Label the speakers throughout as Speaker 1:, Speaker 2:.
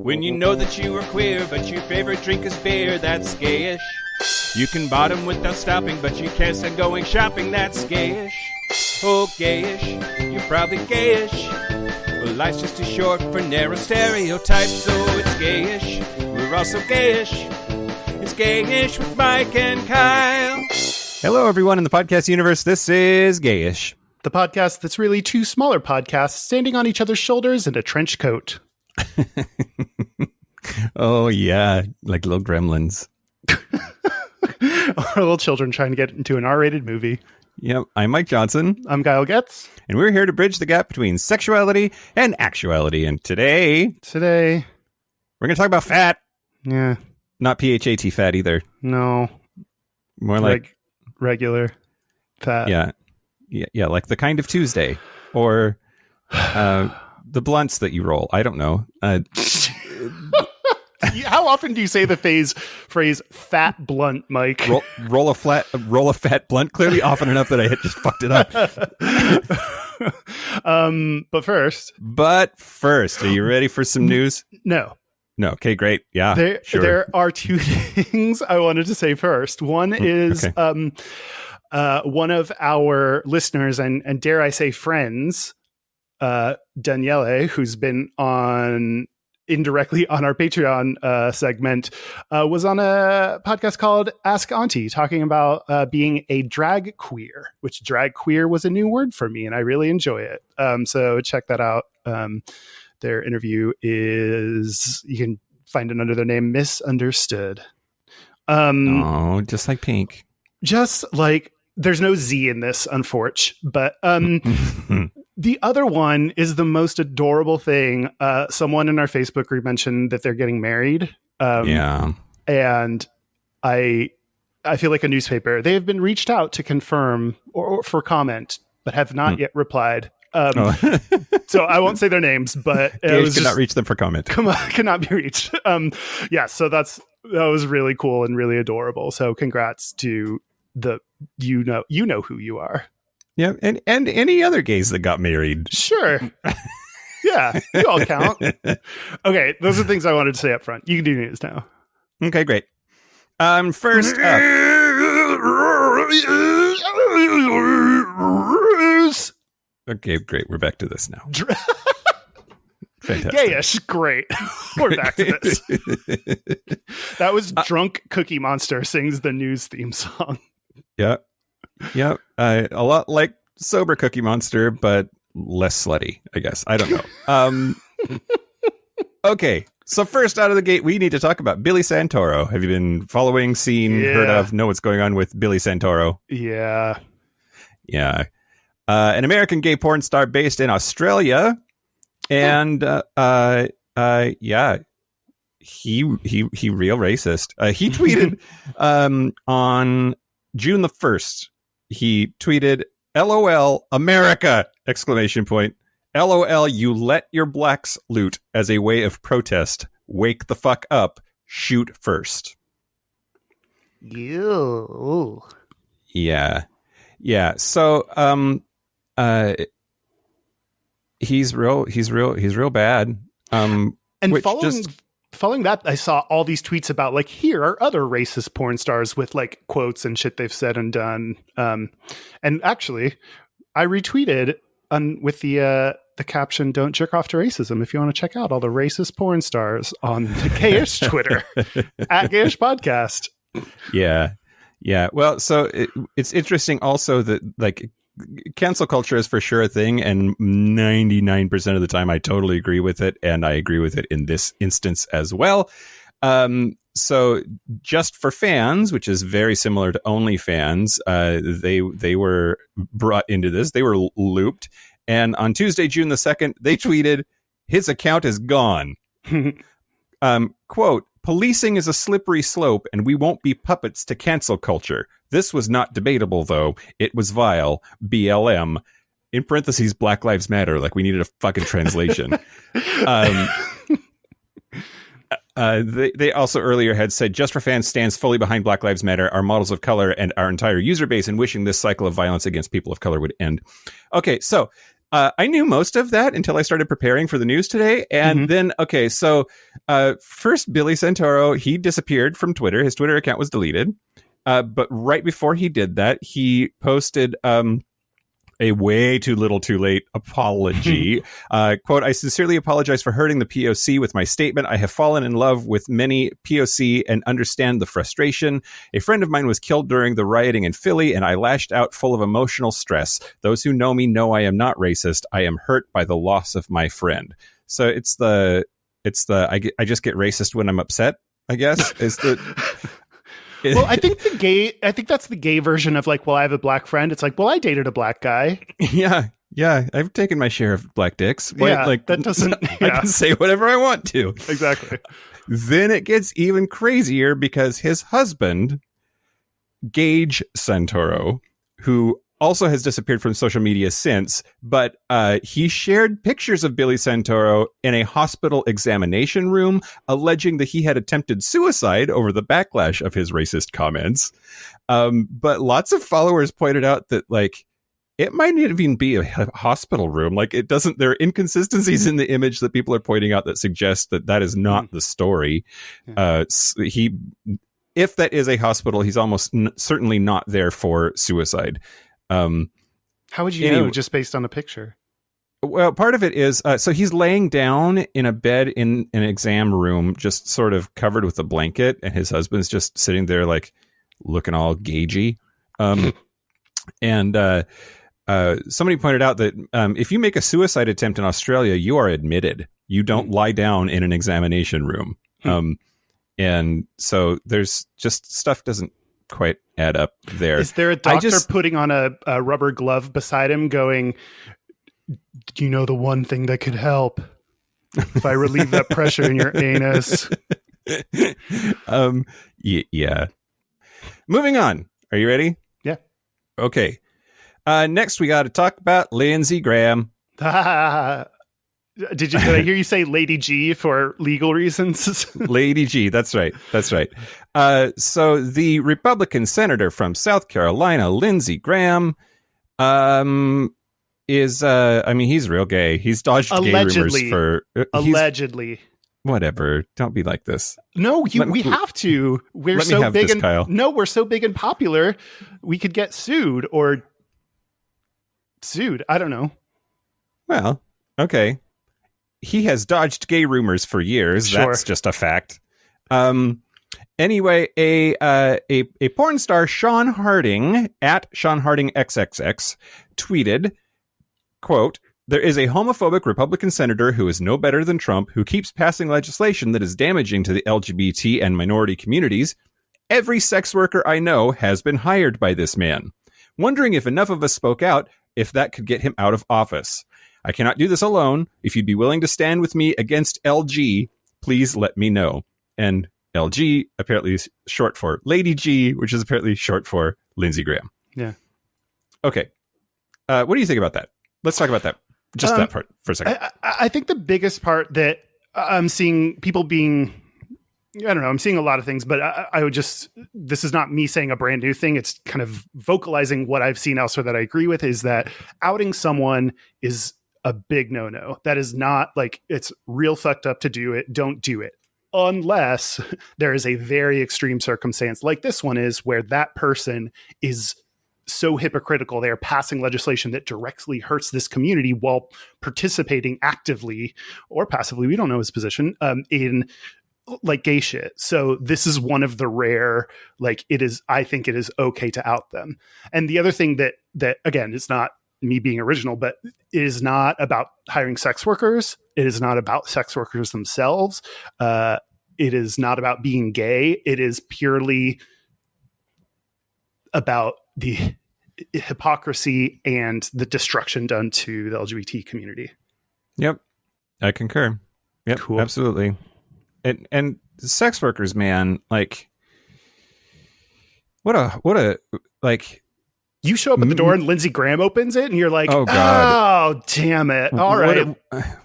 Speaker 1: When you know that you are queer, but your favorite drink is beer, that's gayish. You can bottom without stopping, but you can't stand going shopping, that's gayish. Oh, gayish, you're probably gayish. Well, life's just too short for narrow stereotypes, so it's gayish. We're also gayish. It's Gayish with Mike and Kyle.
Speaker 2: Hello, everyone in the podcast universe. This is Gayish,
Speaker 3: the podcast that's really two smaller podcasts standing on each other's shoulders in a trench coat.
Speaker 2: Oh, yeah, like little gremlins.
Speaker 3: Or little children trying to get into an R-rated movie.
Speaker 2: Yep, I'm Mike Johnson.
Speaker 3: I'm Kyle Getz.
Speaker 2: And we're here to bridge the gap between sexuality and actuality. And today, we're going to talk about fat.
Speaker 3: Yeah.
Speaker 2: Not PHAT fat either.
Speaker 3: No.
Speaker 2: More like
Speaker 3: regular fat.
Speaker 2: Yeah, like the kind of Tuesday. Or the blunts that you roll. I don't know.
Speaker 3: How often do you say the phrase fat blunt, Mike?
Speaker 2: Roll a fat blunt. Clearly often enough that I just fucked it up.
Speaker 3: But first, are you ready for some news? No.
Speaker 2: Okay, great. Yeah, sure.
Speaker 3: There are two things I wanted to say first. One is one of our listeners and dare I say friends, Daniele, who's been indirectly on our Patreon segment, was on a podcast called Ask Auntie, talking about being a drag queer, which drag queer was a new word for me, and I really enjoy it. So check that out. Their interview is, you can find it under their name, Misunderstood.
Speaker 2: Just like Pink.
Speaker 3: Just like, there's no Z in this, unfortunately, but the other one is the most adorable thing. Someone in our Facebook group mentioned that they're getting married. And I feel like a newspaper. They have been reached out to confirm or for comment, but have not yet replied. So I won't say their names, but
Speaker 2: Gayish could not reach them for comment.
Speaker 3: Cannot be reached. So that was really cool and really adorable. So congrats to you know who you are.
Speaker 2: Yeah, and any other gays that got married.
Speaker 3: Sure. Yeah, you all count. Okay, those are things I wanted to say up front. You can do news now.
Speaker 2: Okay, great. First up. Okay, great. We're back to this now. Fantastic.
Speaker 3: Gayish, great. We're back to this. That was Drunk Cookie Monster sings the news theme song.
Speaker 2: Yeah. A lot like Sober Cookie Monster, but less slutty, I guess. I don't know. Okay. So first out of the gate, we need to talk about Billy Santoro. Have you been following, seen, heard of, know what's going on with Billy Santoro?
Speaker 3: Yeah.
Speaker 2: An American gay porn star based in Australia. And, he real racist. He tweeted, on June the 1st, he tweeted, LOL, America! ! LOL, you let your blacks loot as a way of protest. Wake the fuck up. Shoot first.
Speaker 3: You.
Speaker 2: Yeah. So, he's real bad.
Speaker 3: And following that, I saw all these tweets about like, here are other racist porn stars with like quotes and shit they've said and done. And actually, I retweeted with the caption, "Don't jerk off to racism." If you want to check out all the racist porn stars on the Gayish Twitter at Gayish Podcast.
Speaker 2: Yeah. Well, so it's interesting also that like cancel culture is for sure a thing, and 99% of the time I totally agree with it, and I agree with it in this instance as well. So Just for Fans, which is very similar to OnlyFans, they were brought into this. They were looped, and on Tuesday, June the 2nd, they tweeted, "His account is gone." Quote, "Policing is a slippery slope, and we won't be puppets to cancel culture. This was not debatable, though. It was vile. BLM." In parentheses, Black Lives Matter. Like, we needed a fucking translation. They also earlier had said, "Just for Fans stands fully behind Black Lives Matter, our models of color, and our entire user base, in wishing this cycle of violence against people of color would end." Okay, so I knew most of that until I started preparing for the news today. And then, okay, so first, Billy Santoro, he disappeared from Twitter. His Twitter account was deleted. But right before he did that, he posted a way too little too late apology. Quote, I sincerely apologize for hurting the POC with my statement. I have fallen in love with many POC and understand the frustration. A friend of mine was killed during the rioting in Philly, and I lashed out full of emotional stress. Those who know me know I am not racist. I am hurt by the loss of my friend. So it's the I just get racist when I'm upset, I guess, is the...
Speaker 3: Well, I think that's the gay version of like, well, I have a black friend. It's like, well, I dated a black guy.
Speaker 2: Yeah. I've taken my share of black dicks.
Speaker 3: Yeah, like that doesn't.
Speaker 2: I can say whatever I want to.
Speaker 3: Exactly.
Speaker 2: Then it gets even crazier because his husband, Gayish Santoro, who also has disappeared from social media since, but he shared pictures of Billy Santoro in a hospital examination room, alleging that he had attempted suicide over the backlash of his racist comments. But lots of followers pointed out that, like, it might not even be a hospital room. Like, it doesn't, there are inconsistencies in the image that people are pointing out that suggest that that is not the story. If that is a hospital, he's almost certainly not there for suicide.
Speaker 3: How would you know just based on the picture?
Speaker 2: Well, part of it is, so he's laying down in a bed in an exam room, just sort of covered with a blanket, and his husband's just sitting there, like, looking all gagey. And somebody pointed out that if you make a suicide attempt in Australia, you are admitted. You don't lie down in an examination room. And so there's just stuff doesn't quite add up there.
Speaker 3: Is there a doctor putting on a rubber glove beside him going, do you know the one thing that could help if I relieve that pressure in your anus?
Speaker 2: Yeah. Moving on. Are you ready?
Speaker 3: Yeah.
Speaker 2: Okay. Next, we got to talk about Lindsey Graham.
Speaker 3: Did I hear you say Lady G for legal reasons?
Speaker 2: Lady G, that's right. So the Republican senator from South Carolina, Lindsey Graham, is he's real gay. He's dodged
Speaker 3: allegedly,
Speaker 2: gay rumors for
Speaker 3: allegedly.
Speaker 2: Whatever. Don't be like this.
Speaker 3: No, we have to. We're
Speaker 2: let
Speaker 3: so
Speaker 2: me have
Speaker 3: big
Speaker 2: this,
Speaker 3: and
Speaker 2: Kyle.
Speaker 3: No, we're so big and popular. We could get sued. I don't know.
Speaker 2: Well, okay. He has dodged gay rumors for years.
Speaker 3: Sure.
Speaker 2: That's just a fact. Anyway, a porn star, Sean Harding, at Sean Harding XXX, tweeted, quote, there is a homophobic Republican senator who is no better than Trump, who keeps passing legislation that is damaging to the LGBT and minority communities. Every sex worker I know has been hired by this man. Wondering if enough of us spoke out, if that could get him out of office. I cannot do this alone. If you'd be willing to stand with me against LG, please let me know. And LG apparently is short for Lady G, which is apparently short for Lindsey Graham.
Speaker 3: Yeah.
Speaker 2: Okay. What do you think about that? Let's talk about that. Just that part for a second.
Speaker 3: I think the biggest part that I'm seeing people being, I don't know, I'm seeing a lot of things, but I would just, this is not me saying a brand new thing. It's kind of vocalizing what I've seen elsewhere that I agree with, is that outing someone is a big no-no. That is not like, it's real fucked up to do it. Don't do it. Unless there is a very extreme circumstance like this one is, where that person is so hypocritical, they are passing legislation that directly hurts this community while participating actively or passively, we don't know his position, in like gay shit. So this is one of the rare, like, it is, I think it is okay to out them. And the other thing that again, it's not me being original, but it is not about hiring sex workers. It is not about sex workers themselves. It is not about being gay. It is purely about the hypocrisy and the destruction done to the LGBT community.
Speaker 2: Yep. I concur. Yep. Cool. Absolutely. And sex workers, man, like, what a, like,
Speaker 3: you show up at the door and Lindsey Graham opens it and you're like,
Speaker 2: oh God,
Speaker 3: oh, damn it. All right.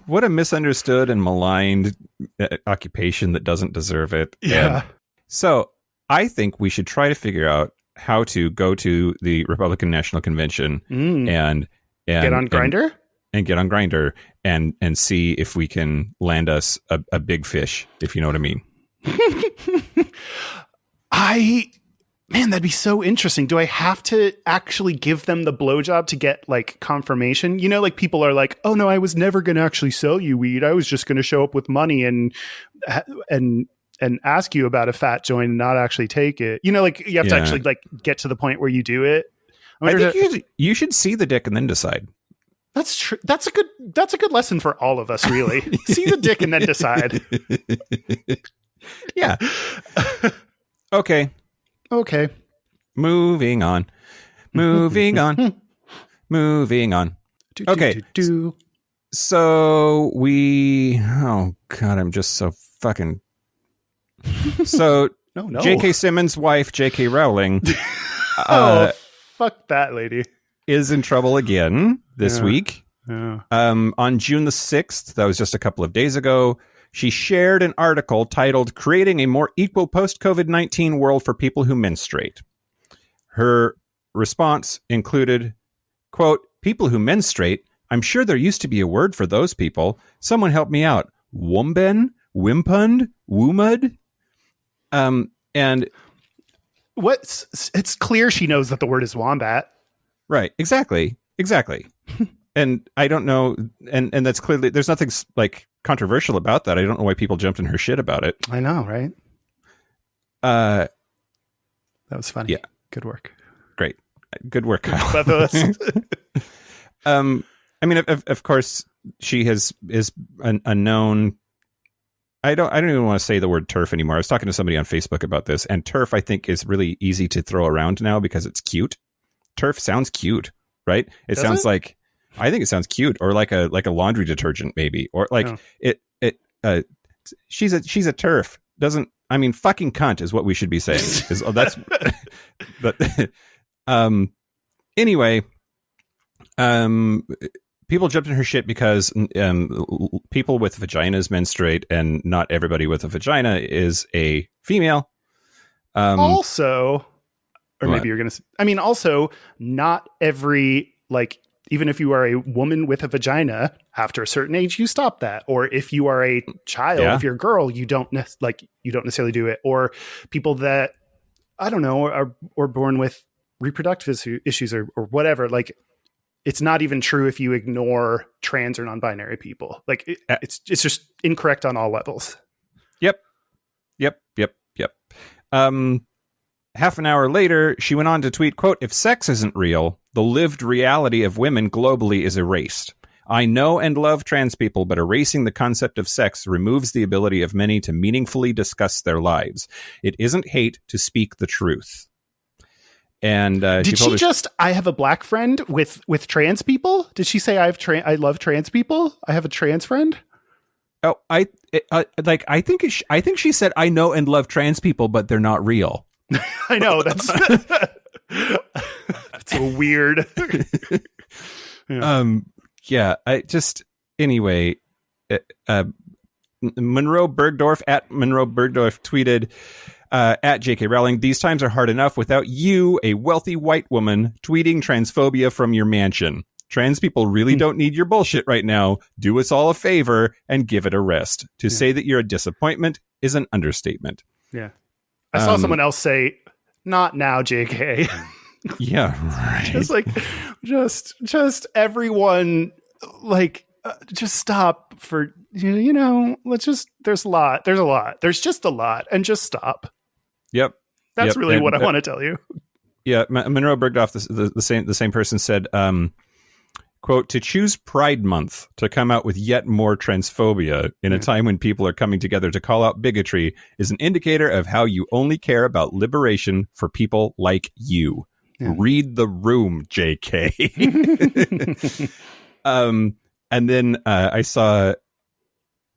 Speaker 2: What a misunderstood and maligned occupation that doesn't deserve it.
Speaker 3: Yeah.
Speaker 2: And so I think we should try to figure out how to go to the Republican National Convention and
Speaker 3: get on Grindr.
Speaker 2: and get on Grindr and see if we can land us a big fish, if you know what I mean.
Speaker 3: Man, that'd be so interesting. Do I have to actually give them the blowjob to get like confirmation? You know, like people are like, oh no, I was never going to actually sell you weed. I was just going to show up with money and ask you about a fat joint and not actually take it. You know, like you have to actually like get to the point where you do it.
Speaker 2: I think you should see the dick and then decide.
Speaker 3: That's true. That's a good lesson for all of us, really. See the dick and then decide.
Speaker 2: Yeah. Okay. Moving on. Okay. So oh God, I'm just so fucking. So
Speaker 3: no.
Speaker 2: J.K. Simmons' wife, J.K. Rowling.
Speaker 3: Fuck that lady.
Speaker 2: Is in trouble again this week.
Speaker 3: Yeah.
Speaker 2: On June the 6th, that was just a couple of days ago, she shared an article titled "Creating a More Equal Post-COVID-19 World for People Who Menstruate." Her response included, quote, "People who menstruate, I'm sure there used to be a word for those people. Someone help me out. Womben? Wimpund? Woomud?" And
Speaker 3: it's clear she knows that the word is wombat.
Speaker 2: Right. Exactly. And I don't know. And that's clearly, there's nothing like controversial about that. I don't know why people jumped in her shit about it.
Speaker 3: I know. Right. That was funny.
Speaker 2: Yeah.
Speaker 3: Good work.
Speaker 2: Great. Good work, Kyle. I mean, of course she is a known, I don't even want to say the word TERF anymore. I was talking to somebody on Facebook about this, and TERF I think is really easy to throw around now because it's cute. TERF sounds cute, right?
Speaker 3: Does
Speaker 2: sounds
Speaker 3: it?
Speaker 2: like, I think it sounds cute, or like a laundry detergent maybe, or like she's a TERF. Doesn't, I mean, fucking cunt is what we should be saying. But anyway, people jumped in her shit because people with vaginas menstruate, and not everybody with a vagina is a female.
Speaker 3: Also, or
Speaker 2: what?
Speaker 3: maybe you're going to, I mean, also not every, like, even if you are a woman with a vagina, after a certain age, you stop that. Or if you are a child, if you're a girl, you don't necessarily do it. Or people that, I don't know, are born with reproductive issues or whatever. Like, it's not even true if you ignore trans or non-binary people. Like it's just incorrect on all levels.
Speaker 2: Yep. Half an hour later, she went on to tweet, quote, "If sex isn't real, the lived reality of women globally is erased. I know and love trans people, but erasing the concept of sex removes the ability of many to meaningfully discuss their lives. It isn't hate to speak the truth." And
Speaker 3: did she just, I have a black friend with trans people? Did she say I love trans people? I have a trans friend?
Speaker 2: Oh, I think she said, "I know and love trans people, but they're not real."
Speaker 3: I know, that's that's a weird.
Speaker 2: Anyway, Monroe Bergdorf tweeted, at J.K. Rowling, "These times are hard enough without you, a wealthy white woman, tweeting transphobia from your mansion. Trans people really don't need your bullshit right now. Do us all a favor and give it a rest. To say that you're a disappointment is an understatement."
Speaker 3: Yeah. I saw someone else say, "Not now, JK."
Speaker 2: Yeah, right.
Speaker 3: Just everyone, like, just stop for, let's just, there's a lot. There's just a lot, and just stop.
Speaker 2: Yep.
Speaker 3: That's really what I want to tell you.
Speaker 2: Yeah. Monroe Bergdorf, the same person said, quote, "To choose Pride Month to come out with yet more transphobia in a time when people are coming together to call out bigotry is an indicator of how you only care about liberation for people like you. Yeah. Read the room, JK." And then I saw,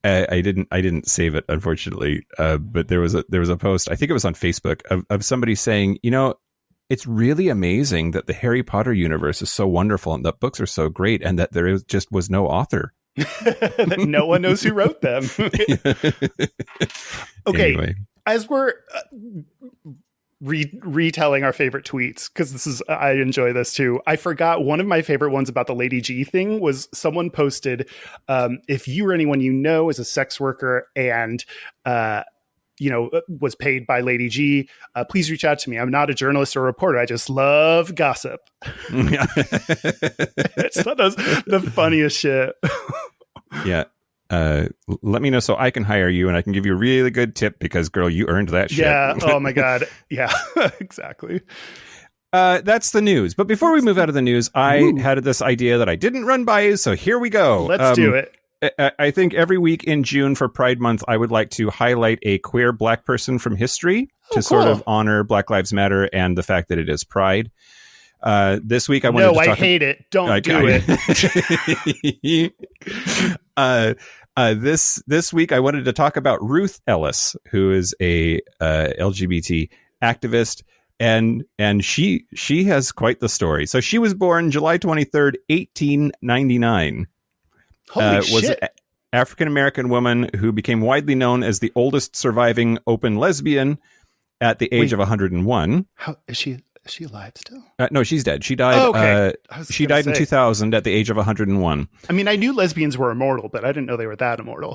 Speaker 2: I didn't save it, unfortunately, but there was a post, I think it was on Facebook, of somebody saying, it's really amazing that the Harry Potter universe is so wonderful and that books are so great and that there just was no author.
Speaker 3: That no one knows who wrote them. Okay. Anyway. As we're retelling our favorite tweets, because I enjoy this too. I forgot one of my favorite ones about the Lady G thing was someone posted, if you or anyone you know is a sex worker and was paid by Lady G, please reach out to me. I'm not a journalist or a reporter. I just love gossip. It's the funniest shit.
Speaker 2: Yeah. Let me know so I can hire you and I can give you a really good tip because, girl, you earned that shit.
Speaker 3: Yeah. Oh my God. Yeah, exactly.
Speaker 2: That's the news. But before we move out of the news, I had this idea that I didn't run by you. So here we go.
Speaker 3: Let's do it.
Speaker 2: I think every week in June for Pride Month, I would like to highlight a queer Black person from history to sort of honor Black Lives Matter and the fact that it is Pride. This week, I wanted to talk.
Speaker 3: I hate it. Don't do it.
Speaker 2: This week, I wanted to talk about Ruth Ellis, who is a LGBT activist, and she has quite the story. So she was born July 23rd, 1899.
Speaker 3: Holy shit.
Speaker 2: Was an African-American woman who became widely known as the oldest surviving open lesbian at the age of 101.
Speaker 3: How is she? Is she alive still?
Speaker 2: No, she's dead. She died. She died in 2000 at the age of 101. I
Speaker 3: mean, I knew lesbians were immortal, but I didn't know they were that immortal.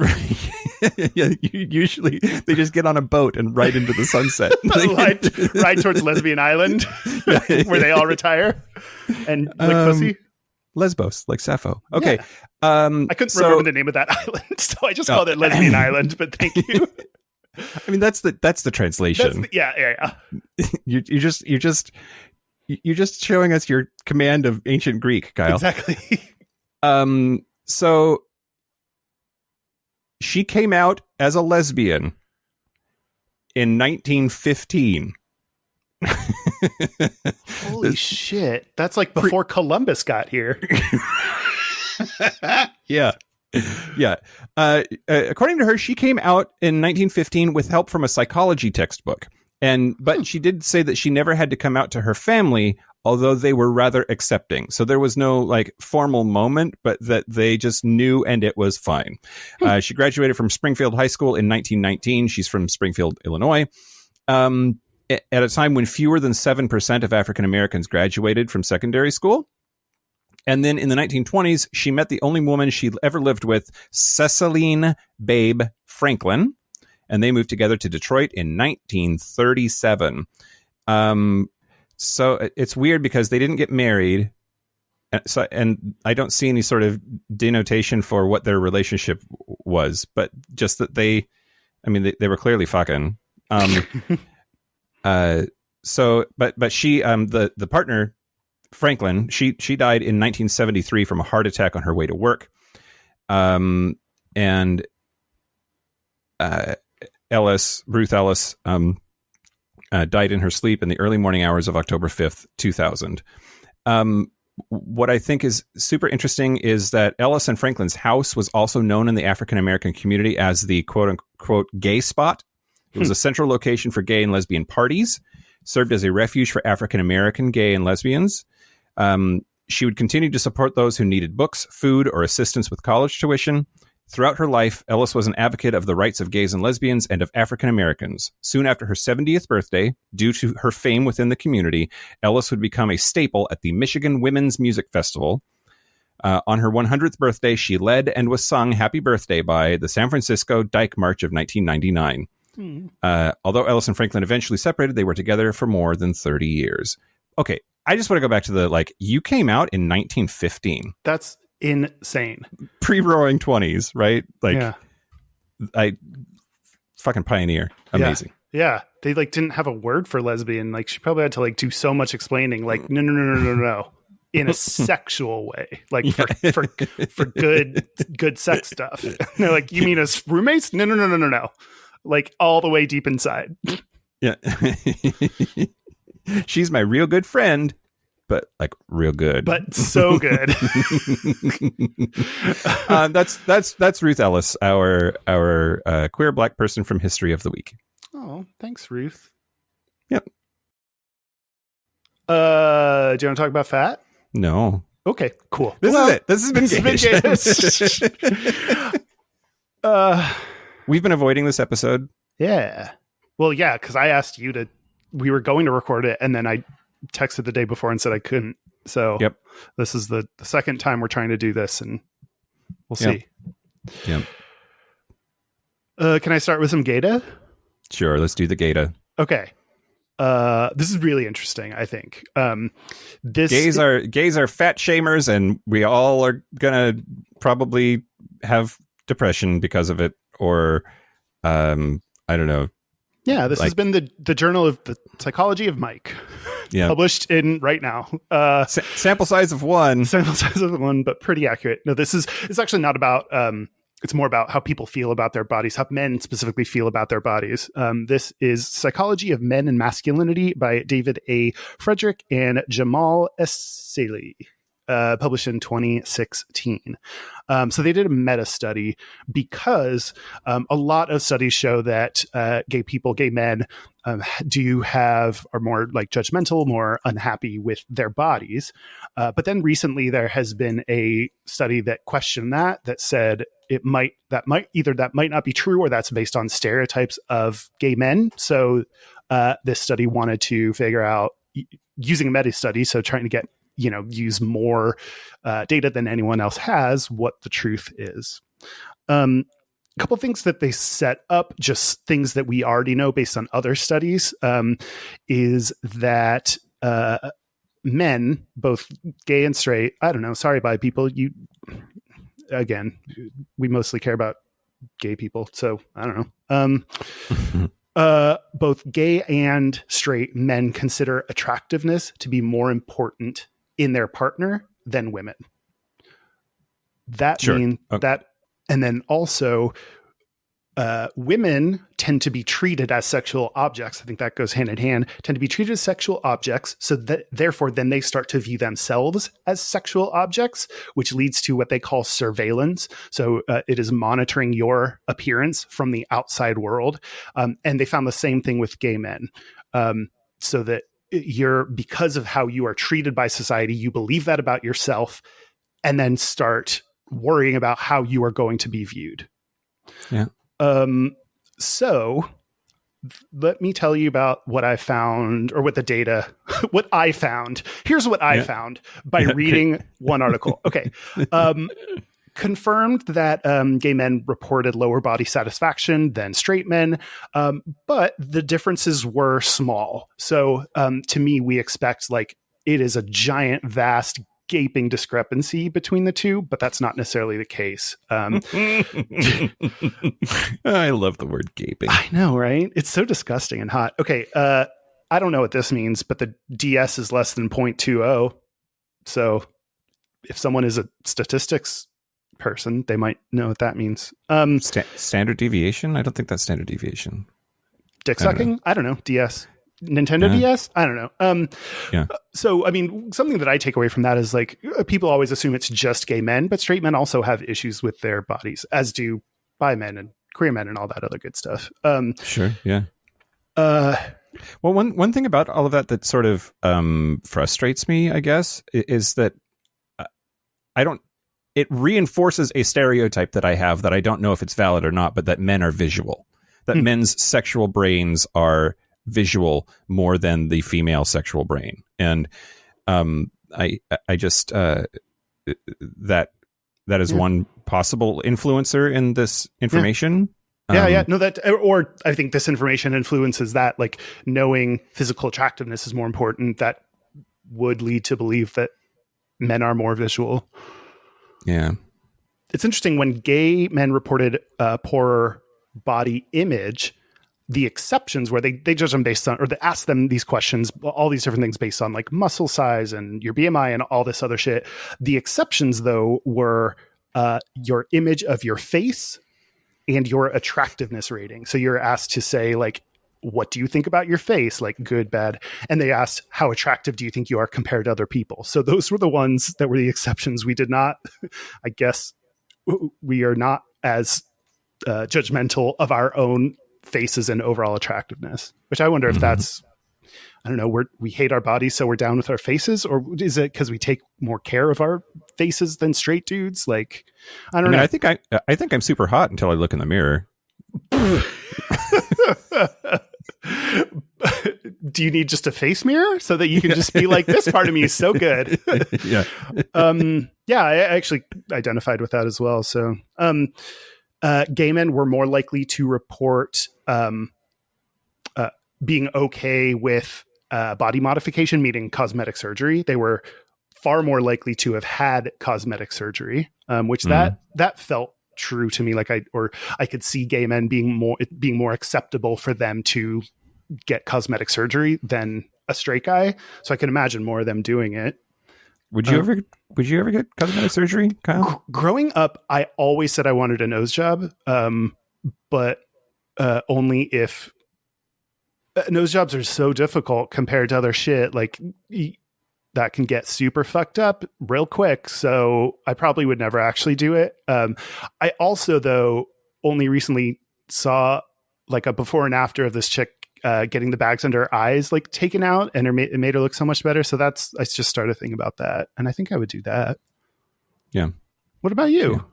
Speaker 2: Yeah, usually they just get on a boat and ride into the sunset.
Speaker 3: ride towards Lesbian Island, where they all retire and lick pussy.
Speaker 2: Lesbos, like Sappho. Okay.
Speaker 3: Yeah. I couldn't remember the name of that island, so I just called it Lesbian Island, but thank you.
Speaker 2: I mean, that's the translation.
Speaker 3: Yeah.
Speaker 2: You're just showing us your command of ancient Greek, Kyle.
Speaker 3: Exactly.
Speaker 2: So she came out as a lesbian in 1915.
Speaker 3: Holy shit. That's like before Columbus got here.
Speaker 2: Yeah. According to her, she came out in 1915 with help from a psychology textbook. But she did say that she never had to come out to her family, although they were rather accepting. So there was no like formal moment, but that they just knew and it was fine. She graduated from Springfield High School in 1919. She's from Springfield, Illinois. At a time when fewer than 7% of African Americans graduated from secondary school. And then in the 1920s, she met the only woman she ever lived with, Ceciline Babe Franklin, and they moved together to Detroit in 1937. So it's weird because they didn't get married, and I don't see any sort of denotation for what their relationship was, but just that they were clearly fucking. But she, the partner, Franklin, she died in 1973 from a heart attack on her way to work. And Ruth Ellis, died in her sleep in the early morning hours of October 5th, 2000. What I think is super interesting is that Ellis and Franklin's house was also known in the African American community as the quote unquote gay spot. It was a central location for gay and lesbian parties, served as a refuge for African American gay and lesbians. She would continue to support those who needed books, food, or assistance with college tuition. Throughout her life, Ellis was an advocate of the rights of gays and lesbians and of African Americans. Soon after her 70th birthday, due to her fame within the community, Ellis would become a staple at the Michigan Women's Music Festival. On her 100th birthday, she led and was sung Happy Birthday by the San Francisco Dyke March of 1999. Although Ellis and Franklin eventually separated, they were together for more than 30 years. Okay, I just want to go back to you came out in 1915.
Speaker 3: That's insane.
Speaker 2: Pre-roaring 20s, right? I fucking pioneer. Amazing.
Speaker 3: Yeah. They didn't have a word for lesbian. She probably had to do so much explaining. No. In a sexual way, for good sex stuff. They're like, you mean as roommates? No. All the way deep inside.
Speaker 2: Yeah. She's my real good friend, but real good.
Speaker 3: But so good.
Speaker 2: That's Ruth Ellis, our queer Black person from History of the Week.
Speaker 3: Oh, thanks, Ruth.
Speaker 2: Yep.
Speaker 3: Do you want to talk about fat?
Speaker 2: No.
Speaker 3: Okay, cool.
Speaker 2: This is it. This has been Gayish. We've been avoiding this episode.
Speaker 3: Yeah. Well, yeah, because I asked you to we were going to record it, and then I texted the day before and said I couldn't. So this is the second time we're trying to do this, and we'll see.
Speaker 2: Yep.
Speaker 3: Can I start with some Gata?
Speaker 2: Sure, let's do the Gata.
Speaker 3: Okay. This is really interesting, I think.
Speaker 2: Gays are fat shamers, and we all are gonna probably have depression because of it, or I don't know.
Speaker 3: Yeah, this has been the Journal of the Psychology of Mike.
Speaker 2: Yeah.
Speaker 3: Published in right now.
Speaker 2: Sample size of one.
Speaker 3: Sample size of one, but pretty accurate. No, it's actually not about it's more about how people feel about their bodies, how men specifically feel about their bodies. This is Psychology of Men and Masculinity by David A. Frederick and Jamal Esseli, published in 2016. So they did a meta study because a lot of studies show that gay men are more like judgmental, more unhappy with their bodies. But then recently there has been a study that questioned that said that might not be true, or that's based on stereotypes of gay men. So this study wanted to figure out, using a meta study, so trying to get use more data than anyone else has, what the truth is. A couple of things that they set up, just things that we already know based on other studies, is that men, both gay and straight, I don't know, sorry, bi people, we mostly care about gay people, so I don't know. Both gay and straight men consider attractiveness to be more important in their partner than women. That means that, and then also women tend to be treated as sexual objects. I think that goes hand in hand, tend to be treated as sexual objects. So that therefore then they start to view themselves as sexual objects, which leads to what they call surveillance. So it is monitoring your appearance from the outside world. And they found the same thing with gay men. So that because of how you are treated by society, you believe that about yourself, and then start worrying about how you are going to be viewed.
Speaker 2: Yeah.
Speaker 3: So let me tell you about what I found, or what the data, what I found. Here's what I found by reading one article. Okay. Confirmed that gay men reported lower body satisfaction than straight men, but the differences were small. So to me, we expect it is a giant, vast, gaping discrepancy between the two, but that's not necessarily the case.
Speaker 2: I love the word gaping.
Speaker 3: I know, right? It's so disgusting and hot. Okay, I don't know what this means, but the DS is less than 0.20. So if someone is a statistics person, they might know what that means.
Speaker 2: Standard deviation? I don't think that's standard deviation.
Speaker 3: Dick sucking? I don't know. DS. Nintendo DS? I don't know. So, I mean, something that I take away from that is people always assume it's just gay men, but straight men also have issues with their bodies, as do bi men and queer men and all that other good stuff.
Speaker 2: Sure. Yeah. Well, one thing about all of that sort of frustrates me, I guess, is that it reinforces a stereotype that I have that I don't know if it's valid or not, but that men are visual, that men's sexual brains are visual more than the female sexual brain. And I just that is one possible influencer in this information.
Speaker 3: Or I think this information influences that, knowing physical attractiveness is more important. That would lead to believe that men are more visual.
Speaker 2: Yeah.
Speaker 3: It's interesting, when gay men reported poorer body image, the exceptions where they judge them based on, or they ask them these questions, all these different things based on muscle size and your BMI and all this other shit. The exceptions, though, were your image of your face and your attractiveness rating. So you're asked to say, what do you think about your face? Good, bad. And they asked, how attractive do you think you are compared to other people? So those were the ones that were the exceptions. We did not, I guess, we are not as judgmental of our own faces and overall attractiveness, which I wonder if that's, I don't know, we hate our bodies, so we're down with our faces, or is it because we take more care of our faces than straight dudes? I don't know.
Speaker 2: I think I'm super hot until I look in the mirror.
Speaker 3: Do you need just a face mirror so that you can just be like, this part of me is so good?
Speaker 2: Yeah.
Speaker 3: Yeah, I actually identified with that as well. So gay men were more likely to report being okay with body modification, meaning cosmetic surgery. They were far more likely to have had cosmetic surgery, which that felt true to me. Like I could see gay men being more acceptable for them to get cosmetic surgery than a straight guy. So I can imagine more of them doing it.
Speaker 2: Would you ever get cosmetic surgery, Kyle?
Speaker 3: Growing up, I always said I wanted a nose job, but only if nose jobs are so difficult compared to other shit. Like that can get super fucked up real quick. So I probably would never actually do it. I also, though, only recently saw like a before and after of this chick getting the bags under her eyes like taken out, and it made her look so much better. So I just started thinking about that, and I think I would do that.
Speaker 2: Yeah.
Speaker 3: What about you?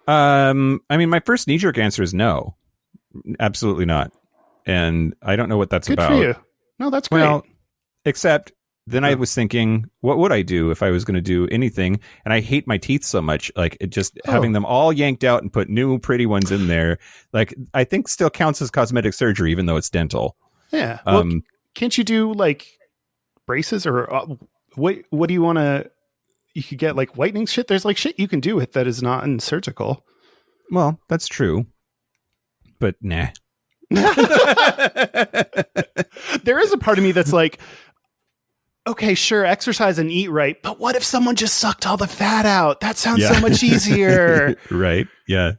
Speaker 2: Yeah. I mean, my first knee-jerk answer is no, absolutely not. And I don't know what that's about.
Speaker 3: Good for you. No, that's great.
Speaker 2: Well, except then I was thinking, what would I do if I was going to do anything? And I hate my teeth so much. Like having them all yanked out and put new pretty ones in there. Like I think still counts as cosmetic surgery, even though it's dental.
Speaker 3: Yeah. Well, can't you do like braces or what do you want to, you could get like whitening shit. There's like shit you can do with that is not in surgical.
Speaker 2: Well, that's true. But nah.
Speaker 3: There is a part of me that's like, okay, sure, exercise and eat right, but what if someone just sucked all the fat out? That sounds so much easier.
Speaker 2: Right. Yeah,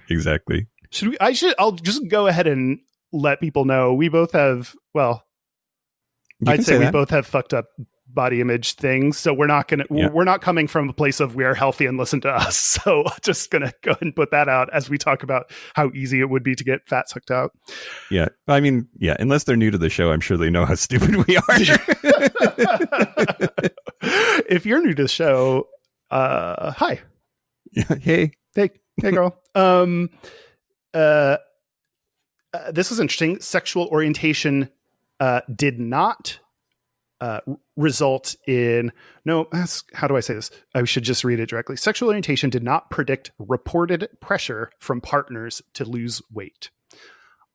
Speaker 2: exactly.
Speaker 3: I'll just go ahead and let people know we both have, well, I'd say we both have fucked up body image things, so we're not coming from a place of we are healthy and listen to us. So just gonna go ahead and put that out as we talk about how easy it would be to get fat sucked out.
Speaker 2: Yeah, I mean, yeah, unless they're new to the show, I'm sure they know how stupid we are.
Speaker 3: If you're new to the show, hi.
Speaker 2: Yeah, hey
Speaker 3: girl. This was interesting. Sexual orientation did not result in how do I say this? I should just read it directly. Sexual orientation did not predict reported pressure from partners to lose weight.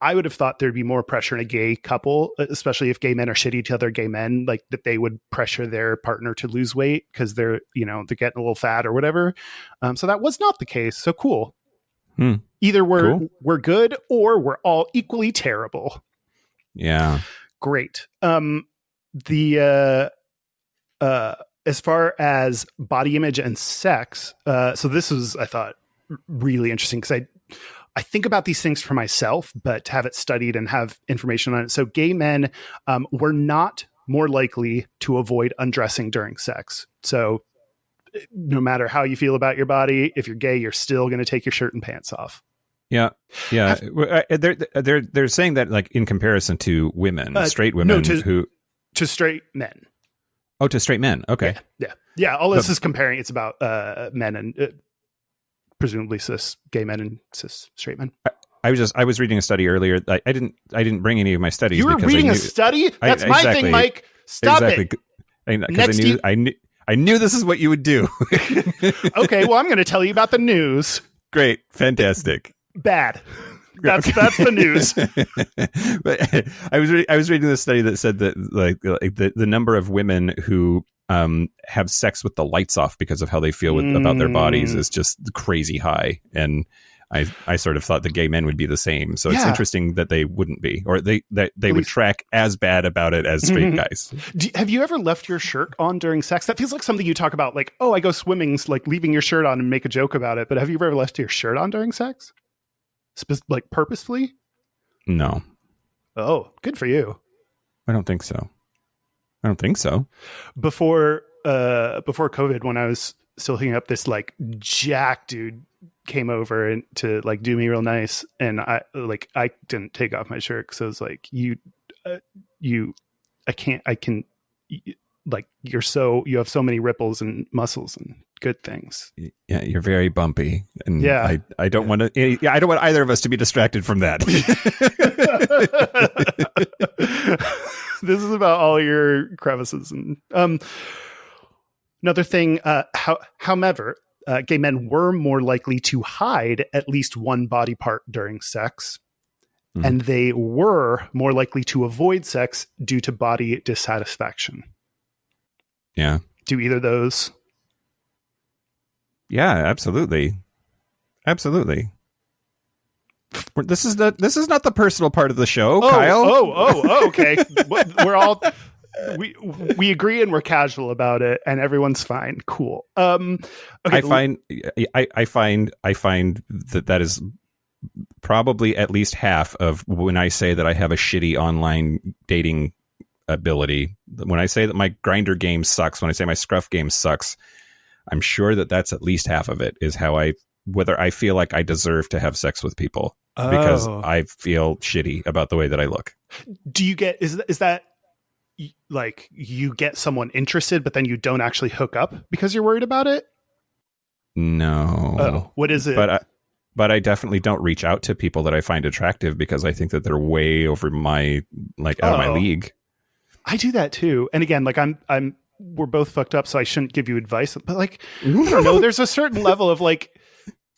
Speaker 3: I would have thought there'd be more pressure in a gay couple, especially if gay men are shitty to other gay men, like that they would pressure their partner to lose weight because they're getting a little fat or whatever. So that was not the case. So cool. Either we're good or we're all equally terrible.
Speaker 2: Yeah.
Speaker 3: Great. As far as body image and sex, so this was, I thought, really interesting because I think about these things for myself, but to have it studied and have information on it. So gay men were not more likely to avoid undressing during sex. So no matter how you feel about your body, if you're gay, you're still going to take your shirt and pants off.
Speaker 2: Yeah. They're saying that like in comparison to women, straight women
Speaker 3: to straight men.
Speaker 2: Oh, to straight men. Okay.
Speaker 3: Yeah. All this is comparing. It's about men and presumably cis gay men and cis straight men.
Speaker 2: I was reading a study earlier. I didn't bring any of my studies.
Speaker 3: You were reading a study? That's my thing, Mike. Stop it.
Speaker 2: Because I knew this is what you would do.
Speaker 3: Okay, well, I'm going to tell you about the news.
Speaker 2: Great, fantastic.
Speaker 3: Bad. That's the news.
Speaker 2: But I was reading this study that said that like the number of women who have sex with the lights off because of how they feel about their bodies is just crazy high, and I sort of thought the gay men would be the same. So it's interesting that they wouldn't be, or they would track as bad about it as straight guys.
Speaker 3: Have you ever left your shirt on during sex? That feels like something you talk about, like, oh, I go swimming, like leaving your shirt on and make a joke about it. But have you ever left your shirt on during sex? Like purposefully?
Speaker 2: No.
Speaker 3: Oh, good for you.
Speaker 2: I don't think so.
Speaker 3: Before COVID, when I was still hooking up, this like jack dude came over and to like do me real nice, and I didn't take off my shirt because I was like, you have so many ripples and muscles and good things.
Speaker 2: Yeah, you're very bumpy, and I don't want to. I don't want either of us to be distracted from that.
Speaker 3: This is about all your crevices. And another thing, however, gay men were more likely to hide at least one body part during sex, and they were more likely to avoid sex due to body dissatisfaction.
Speaker 2: Yeah.
Speaker 3: Do either of those?
Speaker 2: Yeah, absolutely. Absolutely. This is not the personal part of the show, Kyle.
Speaker 3: Okay. We're all we agree and we're casual about it, and everyone's fine. Cool. Okay.
Speaker 2: I find that is probably at least half of when I say that I have a shitty online dating ability. When I say that my Grindr game sucks, when I say my Scruff game sucks, I'm sure that that's at least half of it, is whether I feel like I deserve to have sex with people because I feel shitty about the way that I look.
Speaker 3: Do you get, is that like you get someone interested, but then you don't actually hook up because you're worried about it?
Speaker 2: No.
Speaker 3: Oh, what is it?
Speaker 2: But I definitely don't reach out to people that I find attractive because I think that they're way over my, out of my league.
Speaker 3: I do that too. And again, like we're both fucked up, so I shouldn't give you advice, but like, I don't know, there's a certain level of like,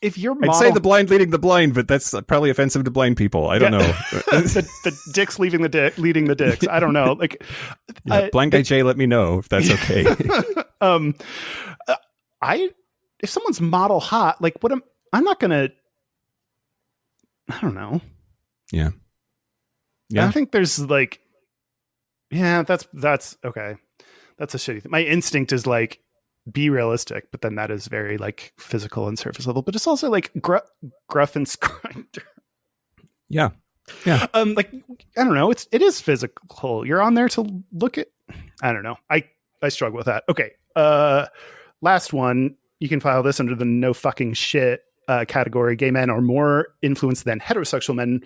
Speaker 3: if you're
Speaker 2: I'd say the blind leading the blind, but that's probably offensive to blind people. I don't know.
Speaker 3: the dicks leading the dicks. I don't know. Like,
Speaker 2: blind guy Jay, let me know if that's okay.
Speaker 3: If someone's model hot, like I'm not gonna. I don't know.
Speaker 2: Yeah.
Speaker 3: I think there's like, that's okay. That's a shitty thing. My instinct is like, be realistic, but then that is very like physical and surface level, but it's also like gruff and grinder.
Speaker 2: Yeah.
Speaker 3: Like, I don't know, it is physical. You're on there to look at. I don't know. I struggle with that. Okay. Last one. You can file this under the no fucking shit category. Gay men are more influenced than heterosexual men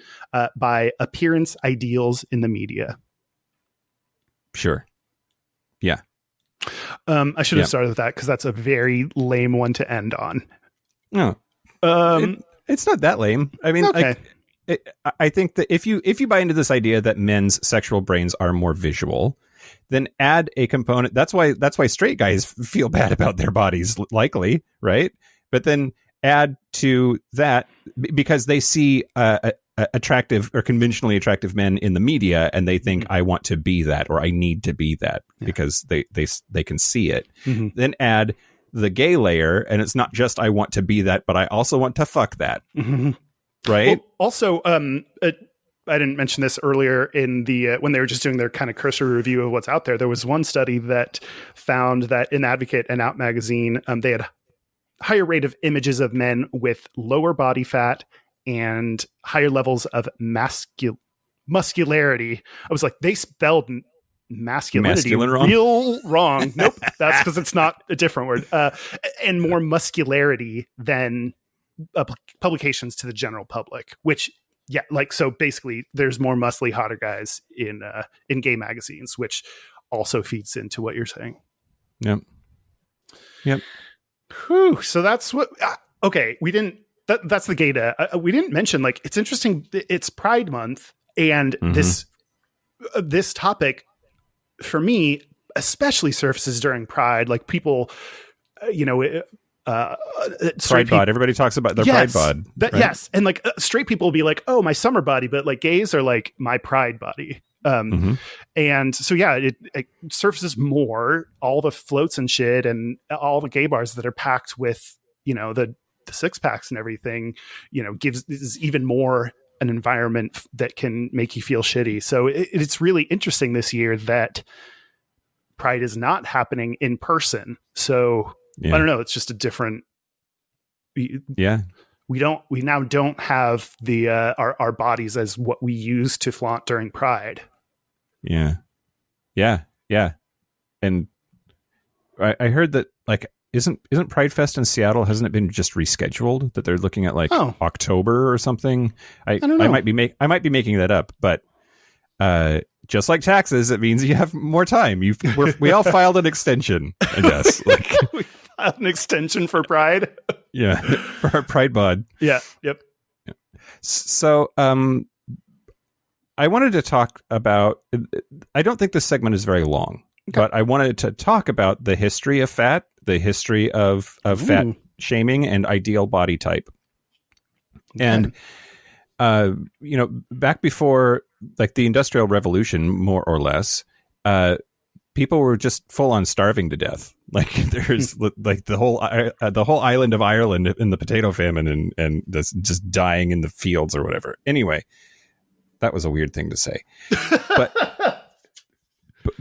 Speaker 3: by appearance ideals in the media.
Speaker 2: Sure. Yeah.
Speaker 3: I should have started with that because that's a very lame one to end on.
Speaker 2: No, it's not that lame. I mean,
Speaker 3: okay.
Speaker 2: I think that if you buy into this idea that men's sexual brains are more visual, then add a component. That's why straight guys feel bad about their bodies, likely, right? But then add to that because they see attractive or conventionally attractive men in the media, and they think I want to be that, or I need to be that because they can see it. Mm-hmm. Then add the gay layer, and it's not just I want to be that, but I also want to fuck that. Mm-hmm. Right.
Speaker 3: Well, also, I didn't mention this earlier in the when they were just doing their kind of cursory review of what's out there. There was one study that found that in Advocate and Out magazine, they had higher rate of images of men with lower body fat and higher levels of muscularity. I was like, they spelled masculinity real wrong. Nope, that's because it's not a different word. And more muscularity than publications to the general public, which so basically there's more muscly, hotter guys in gay magazines, which also feeds into what you're saying.
Speaker 2: Yep.
Speaker 3: Whew, so that's what. Okay, we didn't. That's the gay day. We didn't mention, like, it's interesting. It's Pride Month, and this topic for me especially surfaces during Pride. Like people,
Speaker 2: Pride bod. Everybody talks about their Pride bod.
Speaker 3: Right? Yes, and like straight people will be like, "Oh, my summer body," but like gays are like my Pride body. And so it surfaces more. All the floats and shit, and all the gay bars that are packed with the six packs and everything, is even more an environment that can make you feel shitty. So it's really interesting this year that Pride is not happening in person. So I don't know. It's just a different. We now don't have the our bodies as what we use to flaunt during Pride. Yeah.
Speaker 2: And I heard that like isn't Pride Fest in Seattle, hasn't it been just rescheduled, that they're looking at like October or something? I don't know. I might be making that up, but just like taxes, it means you have more time. We all filed an extension, I guess. Like
Speaker 3: we filed an extension for Pride.
Speaker 2: Yeah, for our Pride bod.
Speaker 3: Yeah. Yep.
Speaker 2: So I wanted to talk about, I don't think this segment is very long, but I wanted to talk about the history of fat, the history of fat shaming and ideal body type. And, back before like the Industrial Revolution, more or less, people were just full on starving to death. Like there's like the whole island of Ireland in the potato famine and just dying in the fields or whatever. Anyway, that was a weird thing to say,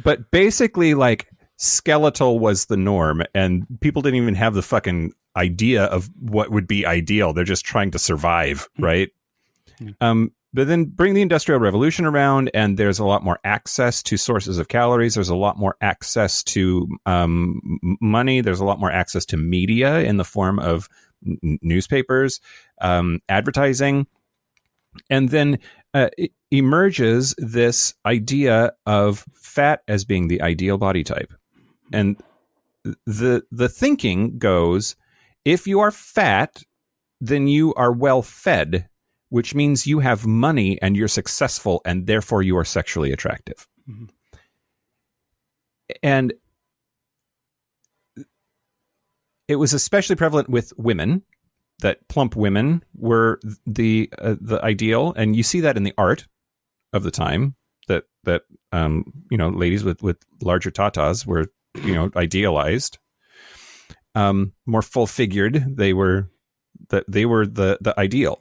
Speaker 2: but basically like skeletal was the norm, and people didn't even have the fucking idea of what would be ideal. They're just trying to survive, right? But then bring the Industrial Revolution around, and there's a lot more access to sources of calories. There's a lot more access to money. There's a lot more access to media in the form of newspapers, advertising. And then emerges this idea of fat as being the ideal body type. And the thinking goes, if you are fat, then you are well fed, which means you have money and you're successful, and therefore you are sexually attractive. Mm-hmm. And it was especially prevalent with women, that plump women were the ideal. And you see that in the art of the time, that ladies with larger tatas were, idealized, more full figured. They were the ideal.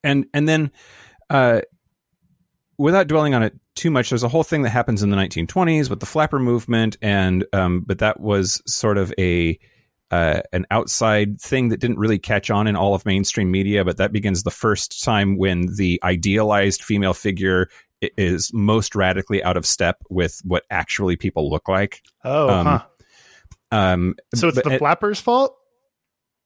Speaker 2: And then, without dwelling on it too much, there's a whole thing that happens in the 1920s with the flapper movement, and but that was sort of an outside thing that didn't really catch on in all of mainstream media. But that begins the first time when the idealized female figure is most radically out of step with what actually people look like.
Speaker 3: So it's the flappers' fault?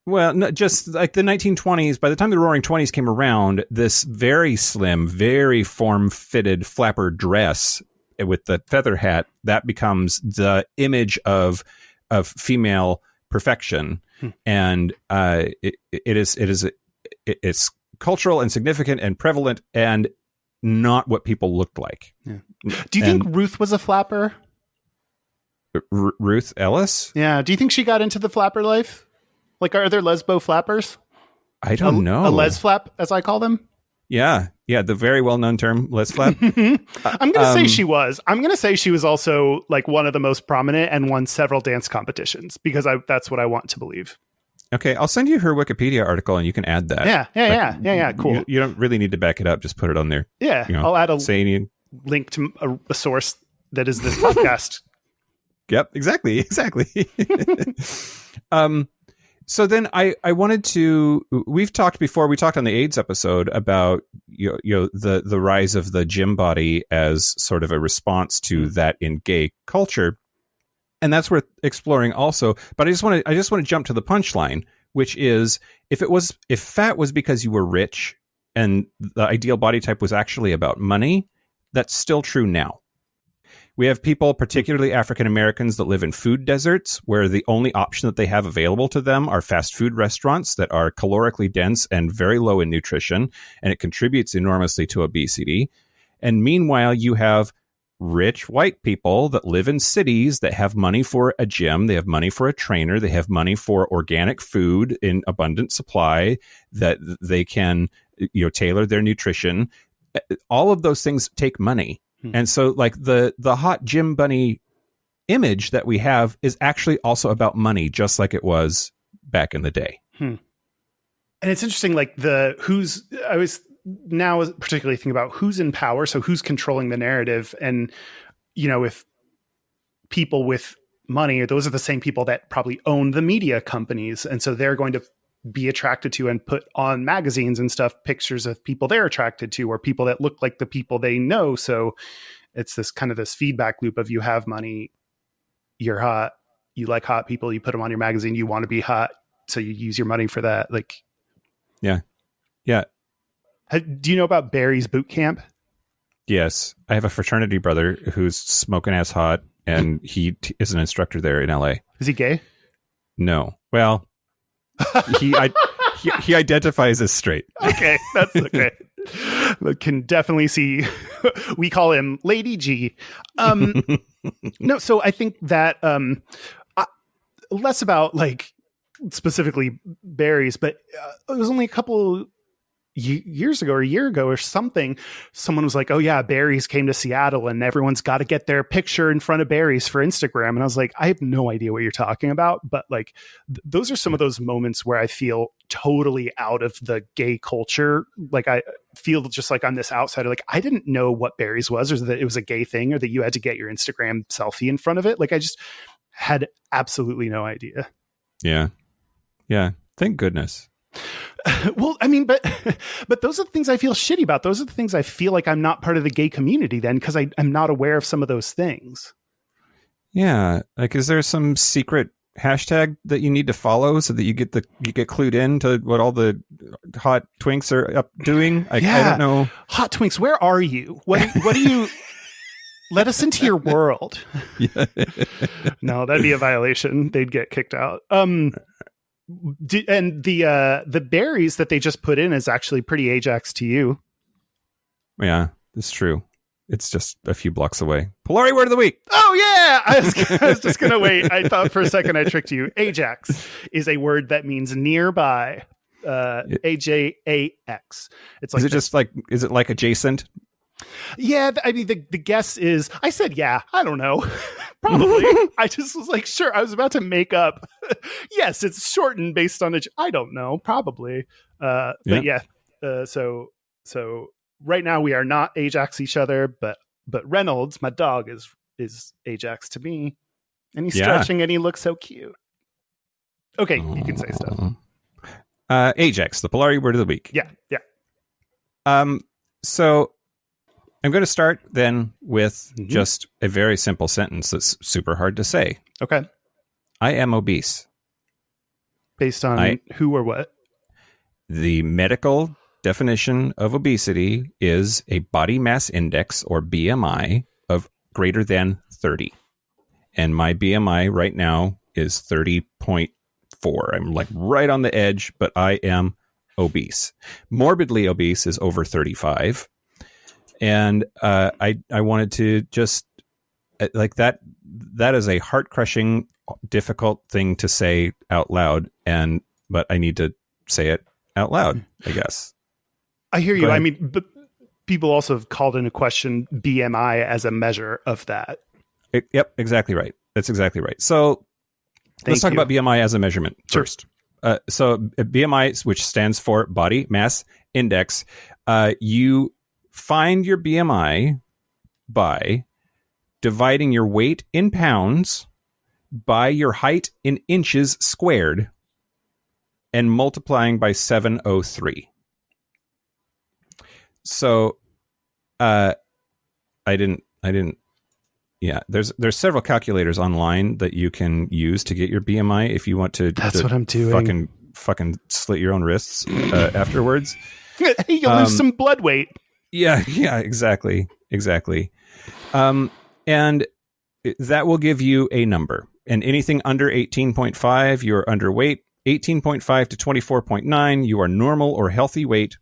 Speaker 2: Well, no, just like the 1920s, by the time the Roaring Twenties came around, this very slim, very form-fitted flapper dress with the feather hat, that becomes the image of female perfection. And it's cultural and significant and prevalent and not what people looked like.
Speaker 3: Yeah. Do you think Ruth was a flapper?
Speaker 2: Ruth Ellis?
Speaker 3: Yeah. Do you think she got into the flapper life? Like, are there lesbo flappers?
Speaker 2: I don't know.
Speaker 3: A les flap, as I call them?
Speaker 2: Yeah. Yeah, the very well-known term, les flap.
Speaker 3: I'm going to say she was. I'm going to say she was also, like, one of the most prominent and won several dance competitions, because that's what I want to believe.
Speaker 2: Okay, I'll send you her Wikipedia article, and you can add that.
Speaker 3: Yeah, cool.
Speaker 2: You don't really need to back it up. Just put it on there.
Speaker 3: Yeah, I'll add a link to a source that is this podcast.
Speaker 2: Yep, exactly. So then I wanted to, we talked on the AIDS episode about the rise of the gym body as sort of a response to that in gay culture, and that's worth exploring also. But I just want to jump to the punchline, which is if fat was because you were rich and the ideal body type was actually about money, that's still true now. We have people, particularly African Americans, that live in food deserts where the only option that they have available to them are fast food restaurants that are calorically dense and very low in nutrition, and it contributes enormously to obesity. And meanwhile, you have rich white people that live in cities that have money for a gym, they have money for a trainer, they have money for organic food in abundant supply, that they can tailor their nutrition. All of those things take money. And so like the hot gym bunny image that we have is actually also about money, just like it was back in the day.
Speaker 3: And it's interesting, like I was now particularly thinking about who's in power. So who's controlling the narrative, and, if people with money, those are the same people that probably own the media companies. And so they're going to be attracted to and put on magazines and stuff pictures of people they're attracted to, or people that look like the people they know. So it's this kind of this feedback loop of, you have money, you're hot, you like hot people, you put them on your magazine, you want to be hot, so you use your money for that. Like,
Speaker 2: yeah.
Speaker 3: Do you know about Barry's Boot Camp?
Speaker 2: Yes, I have a fraternity brother who's smoking ass hot, and he is an instructor there in LA.
Speaker 3: Is he gay?
Speaker 2: No. Well, he identifies as straight.
Speaker 3: Okay, that's okay. Can definitely see. We call him Lady G. No, so I think that less about like specifically berries, but it was only a couple years ago or a year ago or something, someone was like, oh yeah, berries came to Seattle and everyone's got to get their picture in front of berries for Instagram. And I was like, I have no idea what you're talking about. But like, those are some of those moments where I feel totally out of the gay culture. Like I feel just like I'm this outsider. Like I didn't know what berries was, or that it was a gay thing, or that you had to get your Instagram selfie in front of it. Like I just had absolutely no idea.
Speaker 2: Yeah. Yeah. Thank goodness.
Speaker 3: Well, I mean, but those are the things I feel shitty about. Those are the things I feel like I'm not part of the gay community then, because I'm not aware of some of those things.
Speaker 2: Yeah. Like, is there some secret hashtag that you need to follow so that you get clued in to what all the hot twinks are up doing? I don't know. Hot
Speaker 3: twinks, where are you? What do you... Let us into your world.
Speaker 2: Yeah.
Speaker 3: No, that'd be a violation. They'd get kicked out. And the berries that they just put in is actually pretty Ajax to you.
Speaker 2: Yeah, it's true. It's just a few blocks away. Polari word of the week.
Speaker 3: Oh yeah, I was just gonna wait. I thought for a second I tricked you. Ajax is a word that means nearby. AJAX. It's like.
Speaker 2: Is it like adjacent?
Speaker 3: Yeah, I mean, the guess is, I said, yeah, I don't know. Probably. I just was like, sure. I was about to make up. Yes, it's shortened based on it. I don't know. Probably. But yeah. So right now we are not Ajax each other, but Reynolds, my dog, is Ajax to me. And he's stretching and he looks so cute. Okay, you can say stuff.
Speaker 2: Ajax, the Polari word of the week.
Speaker 3: Yeah.
Speaker 2: So I'm going to start then with just a very simple sentence that's super hard to say.
Speaker 3: Okay.
Speaker 2: I am obese.
Speaker 3: Based on who or what?
Speaker 2: The medical definition of obesity is a body mass index, or BMI, of greater than 30. And my BMI right now is 30.4. I'm like right on the edge, but I am obese. Morbidly obese is over 35. And I wanted to just like that. That is a heart crushing, difficult thing to say out loud. But I need to say it out loud, I guess.
Speaker 3: I hear you. I mean, but people also have called into question BMI as a measure of that.
Speaker 2: Yep, exactly right. That's exactly right. So let's talk about BMI as a measurement first. So BMI, which stands for Body Mass Index, you find your BMI by dividing your weight in pounds by your height in inches squared and multiplying by 703. So I didn't yeah, there's several calculators online that you can use to get your BMI if you want to.
Speaker 3: That's what I'm doing.
Speaker 2: Fucking slit your own wrists afterwards.
Speaker 3: Hey, you'll lose some blood weight.
Speaker 2: Yeah, exactly. And that will give you a number. And anything under 18.5, you're underweight. 18.5 to 24.9, you are normal or healthy weight.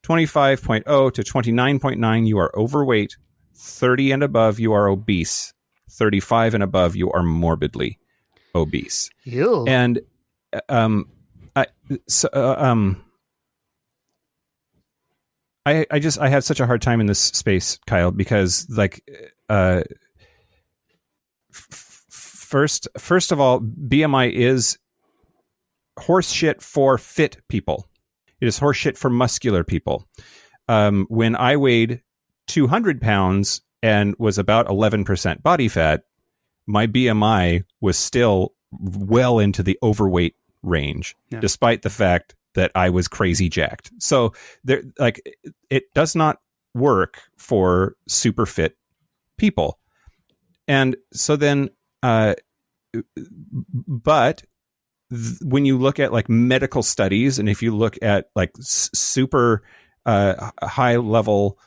Speaker 2: 25.0 to 29.9, you are overweight. 30 and above, you are obese. 35 and above, you are morbidly obese.
Speaker 3: Ew.
Speaker 2: And I have such a hard time in this space, Kyle, because like first of all, BMI is horse shit for fit people. It is horse shit for muscular people. When I weighed 200 pounds and was about 11% body fat, my BMI was still well into the overweight range, despite the fact that I was crazy jacked. So there, like, it does not work for super fit people. And so then, but when you look at like medical studies, and if you look at like super high level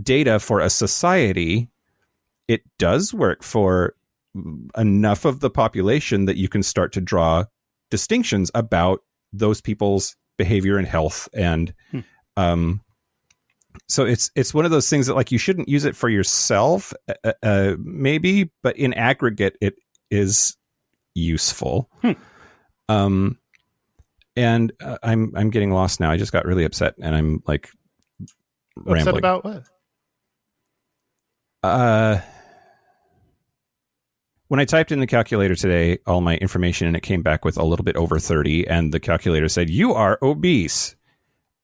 Speaker 2: data for a society, it does work for enough of the population that you can start to draw distinctions about those people's behavior and health and So it's one of those things that like you shouldn't use it for yourself, maybe, but in aggregate, it is useful. And I'm getting lost now. I just got really upset, and I'm like rambling.
Speaker 3: Upset about what?
Speaker 2: When I typed in the calculator today, all my information, and it came back with a little bit over 30, and the calculator said, "You are obese."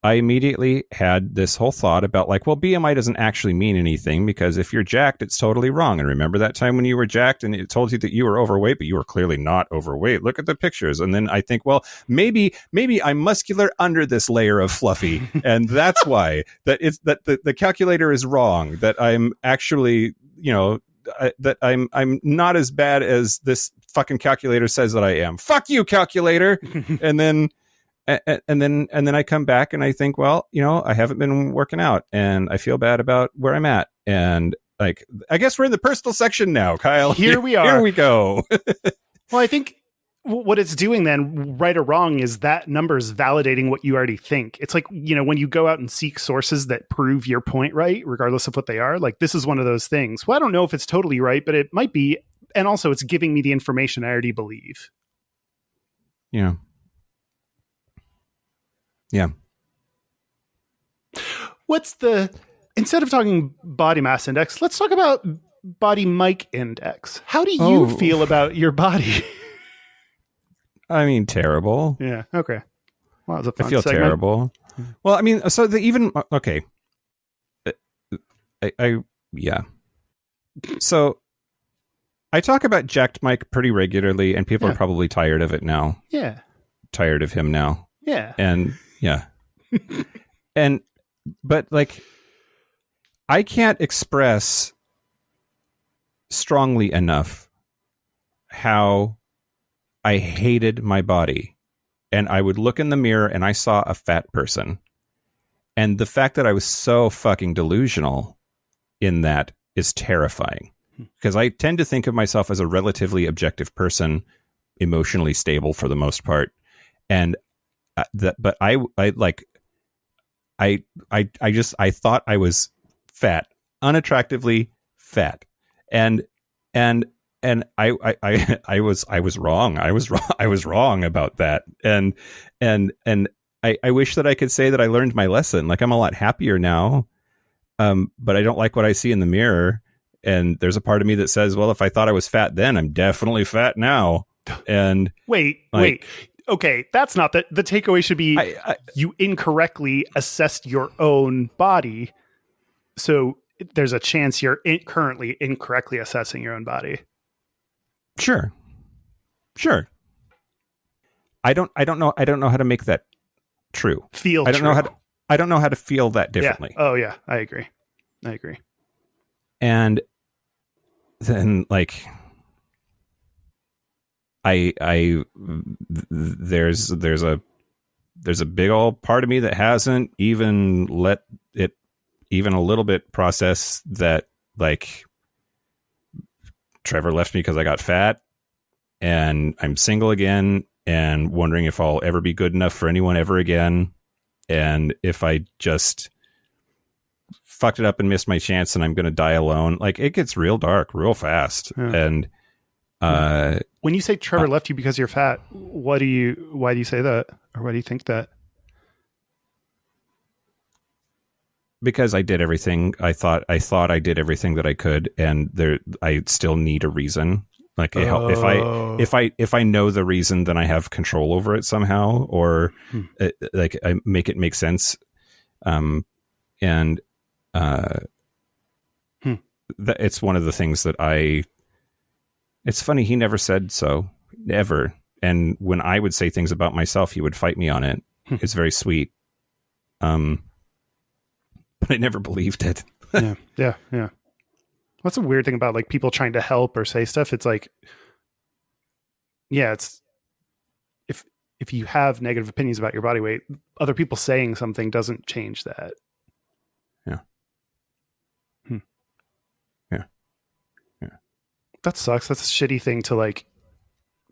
Speaker 2: I immediately had this whole thought about like, well, BMI doesn't actually mean anything because if you're jacked, it's totally wrong. And remember that time when you were jacked and it told you that you were overweight, but you were clearly not overweight. Look at the pictures. And then I think, well, maybe I'm muscular under this layer of fluffy. And that's why that the calculator is wrong, that I'm actually, that I'm not as bad as this fucking calculator says that I am. Fuck you, calculator. And then I come back and I think, well, I haven't been working out and I feel bad about where I'm at. And like, I guess we're in the personal section now, Kyle.
Speaker 3: Here we are.
Speaker 2: Here we go.
Speaker 3: Well, I think what it's doing then, right or wrong, is that number is validating what you already think. It's like, when you go out and seek sources that prove your point right, regardless of what they are, like this is one of those things. Well, I don't know if it's totally right, but it might be. And also it's giving me the information I already believe.
Speaker 2: Yeah. Yeah.
Speaker 3: Instead of talking body mass index, let's talk about body mic index. How do you feel about your body?
Speaker 2: I mean, terrible.
Speaker 3: Yeah. Okay. Well, that was a fun
Speaker 2: I feel
Speaker 3: segment.
Speaker 2: terrible. Well, I mean, so okay. Yeah. So I talk about jacked Mike pretty regularly and people are probably tired of it now.
Speaker 3: Yeah.
Speaker 2: Tired of him now.
Speaker 3: Yeah.
Speaker 2: And yeah. But like, I can't express strongly enough how I hated my body. And I would look in the mirror and I saw a fat person. And the fact that I was so fucking delusional in that is terrifying. Because I tend to think of myself as a relatively objective person, emotionally stable for the most part. And but I thought I was fat, unattractively fat, and I was wrong. I was wrong about that, and I wish that I could say that I learned my lesson. Like I'm a lot happier now, but I don't like what I see in the mirror, and there's a part of me that says, well, if I thought I was fat then, I'm definitely fat now. And
Speaker 3: wait. Okay, that's not the takeaway should be you incorrectly assessed your own body. So there's a chance you're currently incorrectly assessing your own body.
Speaker 2: Sure. I don't know how to make that true.
Speaker 3: I
Speaker 2: don't know how to feel that differently.
Speaker 3: Yeah. Oh yeah, I agree.
Speaker 2: And then like there's a big old part of me that hasn't even let it even a little bit process that like Trevor left me because I got fat and I'm single again and wondering if I'll ever be good enough for anyone ever again. And if I just fucked it up and missed my chance and I'm going to die alone, like it gets real dark real fast. Yeah. And
Speaker 3: when you say Trevor left you because you're fat, why do you say that? Or why do you think that?
Speaker 2: Because I did everything. I thought I did everything that I could, and I still need a reason. Like if I know the reason, then I have control over it somehow, or I make it make sense. It's one of the things that it's funny. He never said so, ever. And when I would say things about myself, he would fight me on it. It's very sweet. But I never believed it.
Speaker 3: Yeah. That's a weird thing about like people trying to help or say stuff. It's like, it's if you have negative opinions about your body weight, other people saying something doesn't change that.
Speaker 2: Yeah.
Speaker 3: That sucks. That's a shitty thing to like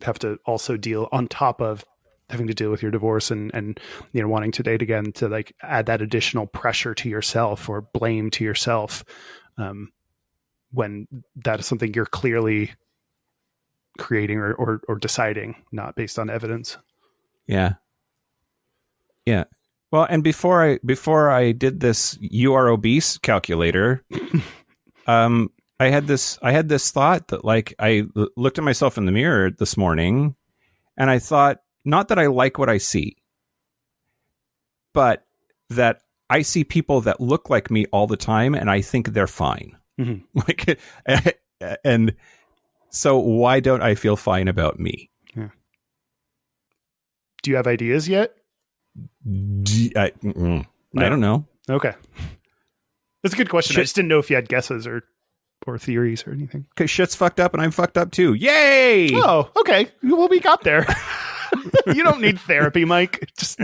Speaker 3: have to also deal on top of having to deal with your divorce and wanting to date again, to like add that additional pressure to yourself or blame to yourself, when that is something you're clearly creating or deciding, not based on evidence.
Speaker 2: Yeah. Well, and before I did this "you are obese" calculator, I had this thought that, like, I looked at myself in the mirror this morning and I thought, not that I like what I see, but that I see people that look like me all the time and I think they're fine. Mm-hmm. Like, and so why don't I feel fine about me?
Speaker 3: Yeah. Do you have ideas yet?
Speaker 2: I don't know.
Speaker 3: Okay. That's a good question. I just didn't know if you had guesses or theories or anything.
Speaker 2: Because shit's fucked up and I'm fucked up too. Yay!
Speaker 3: Oh, okay. Well, we got there. You don't need therapy, Mike. Just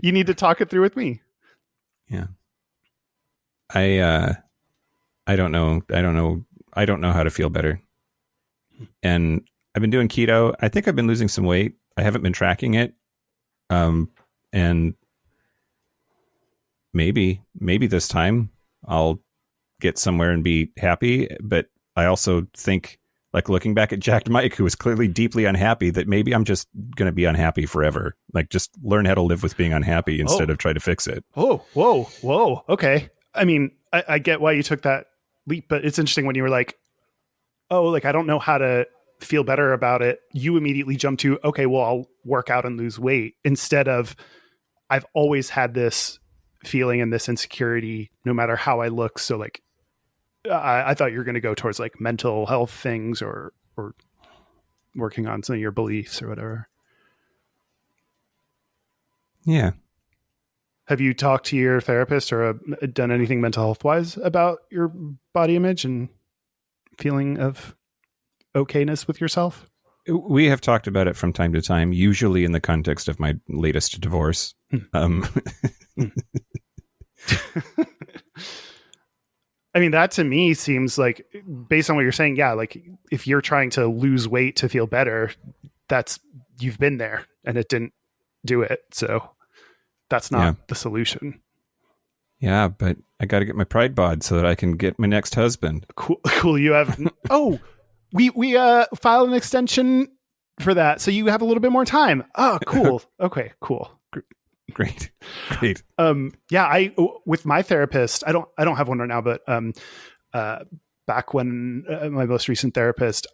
Speaker 3: you need to talk it through with me.
Speaker 2: Yeah. I don't know. I don't know how to feel better. And I've been doing keto. I think I've been losing some weight. I haven't been tracking it. And maybe this time I'll get somewhere and be happy. But I also think, like, looking back at Jacked Mike, who was clearly deeply unhappy, that maybe I'm just going to be unhappy forever. Like, just learn how to live with being unhappy instead of try to fix it.
Speaker 3: Oh, whoa. Okay. I mean, I get why you took that leap, but it's interesting when you were like, oh, like, I don't know how to feel better about it. You immediately jump to, okay, well, I'll work out and lose weight, instead of, I've always had this feeling and this insecurity no matter how I look. So like, I thought you were going to go towards like mental health things or working on some of your beliefs or whatever.
Speaker 2: Yeah.
Speaker 3: Have you talked to your therapist or done anything mental health wise about your body image and feeling of okayness with yourself?
Speaker 2: We have talked about it from time to time, usually in the context of my latest divorce.
Speaker 3: I mean, that to me seems like, based on what you're saying, yeah, like if you're trying to lose weight to feel better, you've been there and it didn't do it. So that's not the solution. Yeah,
Speaker 2: but I got to get my pride bod so that I can get my next husband.
Speaker 3: Cool. You have, we filed an extension for that. So you have a little bit more time. Oh, cool. Okay, cool.
Speaker 2: Great.
Speaker 3: With my therapist, I don't have one right now, but back when my most recent therapist,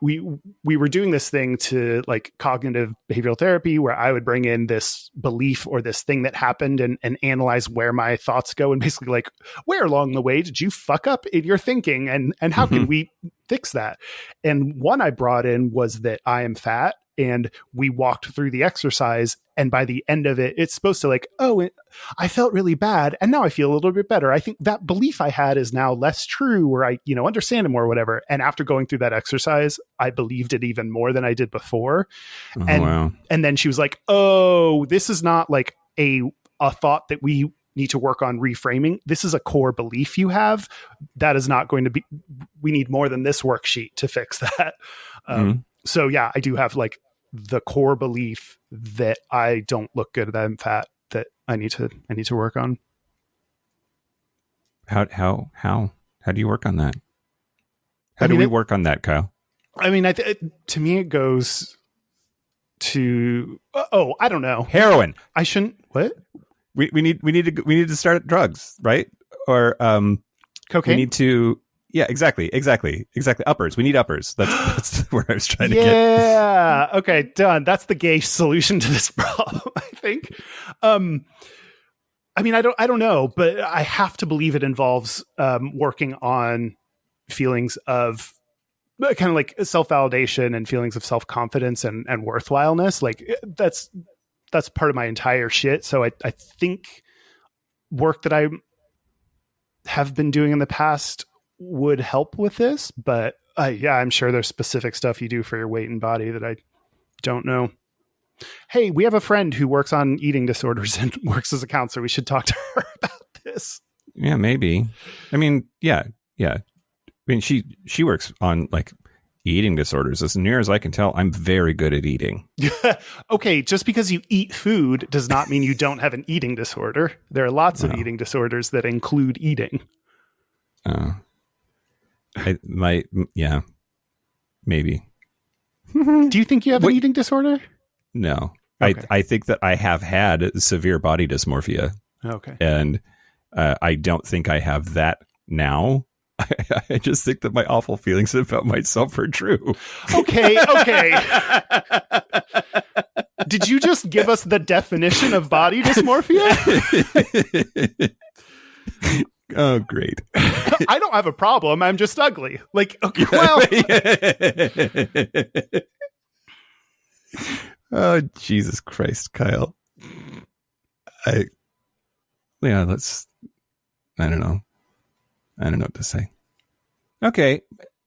Speaker 3: we were doing this thing to like cognitive behavioral therapy, where I would bring in this belief or this thing that happened and analyze where my thoughts go, and basically like, where along the way did you fuck up in your thinking, and how can we fix that? And one I brought in was that I am fat. And we walked through the exercise, and by the end of it, it's supposed to like, I felt really bad, and now I feel a little bit better. I think that belief I had is now less true, or I, understand it more, or whatever. And after going through that exercise, I believed it even more than I did before. And then she was like, "Oh, this is not like a thought that we need to work on reframing. This is a core belief you have. That is not going to be. We need more than this worksheet to fix that." So yeah, I do have like the core belief that I don't look good, that I'm fat, that I need to work on.
Speaker 2: How do you work on that? How do we work on that, Kyle?
Speaker 3: I mean, to me, it goes to, I don't know.
Speaker 2: Heroin.
Speaker 3: I shouldn't, what?
Speaker 2: We need to start drugs, right? Or,
Speaker 3: cocaine.
Speaker 2: We need to, yeah, exactly. Uppers. We need uppers. That's where I was trying to get.
Speaker 3: Yeah. Okay. Done. That's the gay solution to this problem, I think. I mean, I don't know, but I have to believe it involves working on feelings of kind of like self-validation and feelings of self-confidence and worthwhileness. Like that's part of my entire shit. So I think work that I have been doing in the past would help with this, but I'm sure there's specific stuff you do for your weight and body that I don't know. Hey, we have a friend who works on eating disorders and works as a counselor. We should talk to her about this.
Speaker 2: Yeah, maybe. I mean, yeah. I mean, she works on like eating disorders. As near as I can tell, I'm very good at eating.
Speaker 3: Okay, just because you eat food does not mean you don't have an eating disorder. There are lots of eating disorders that include eating.
Speaker 2: Yeah, maybe.
Speaker 3: Do you think you have an eating disorder?
Speaker 2: No.
Speaker 3: Okay.
Speaker 2: I think that I have had severe body dysmorphia.
Speaker 3: Okay.
Speaker 2: And I don't think I have that now. I just think that my awful feelings about myself are true.
Speaker 3: Okay. Did you just give us the definition of body dysmorphia?
Speaker 2: Oh, great.
Speaker 3: I don't have a problem. I'm just ugly. Like, okay, well.
Speaker 2: Oh, Jesus Christ, Kyle. I don't know. I don't know what to say. Okay.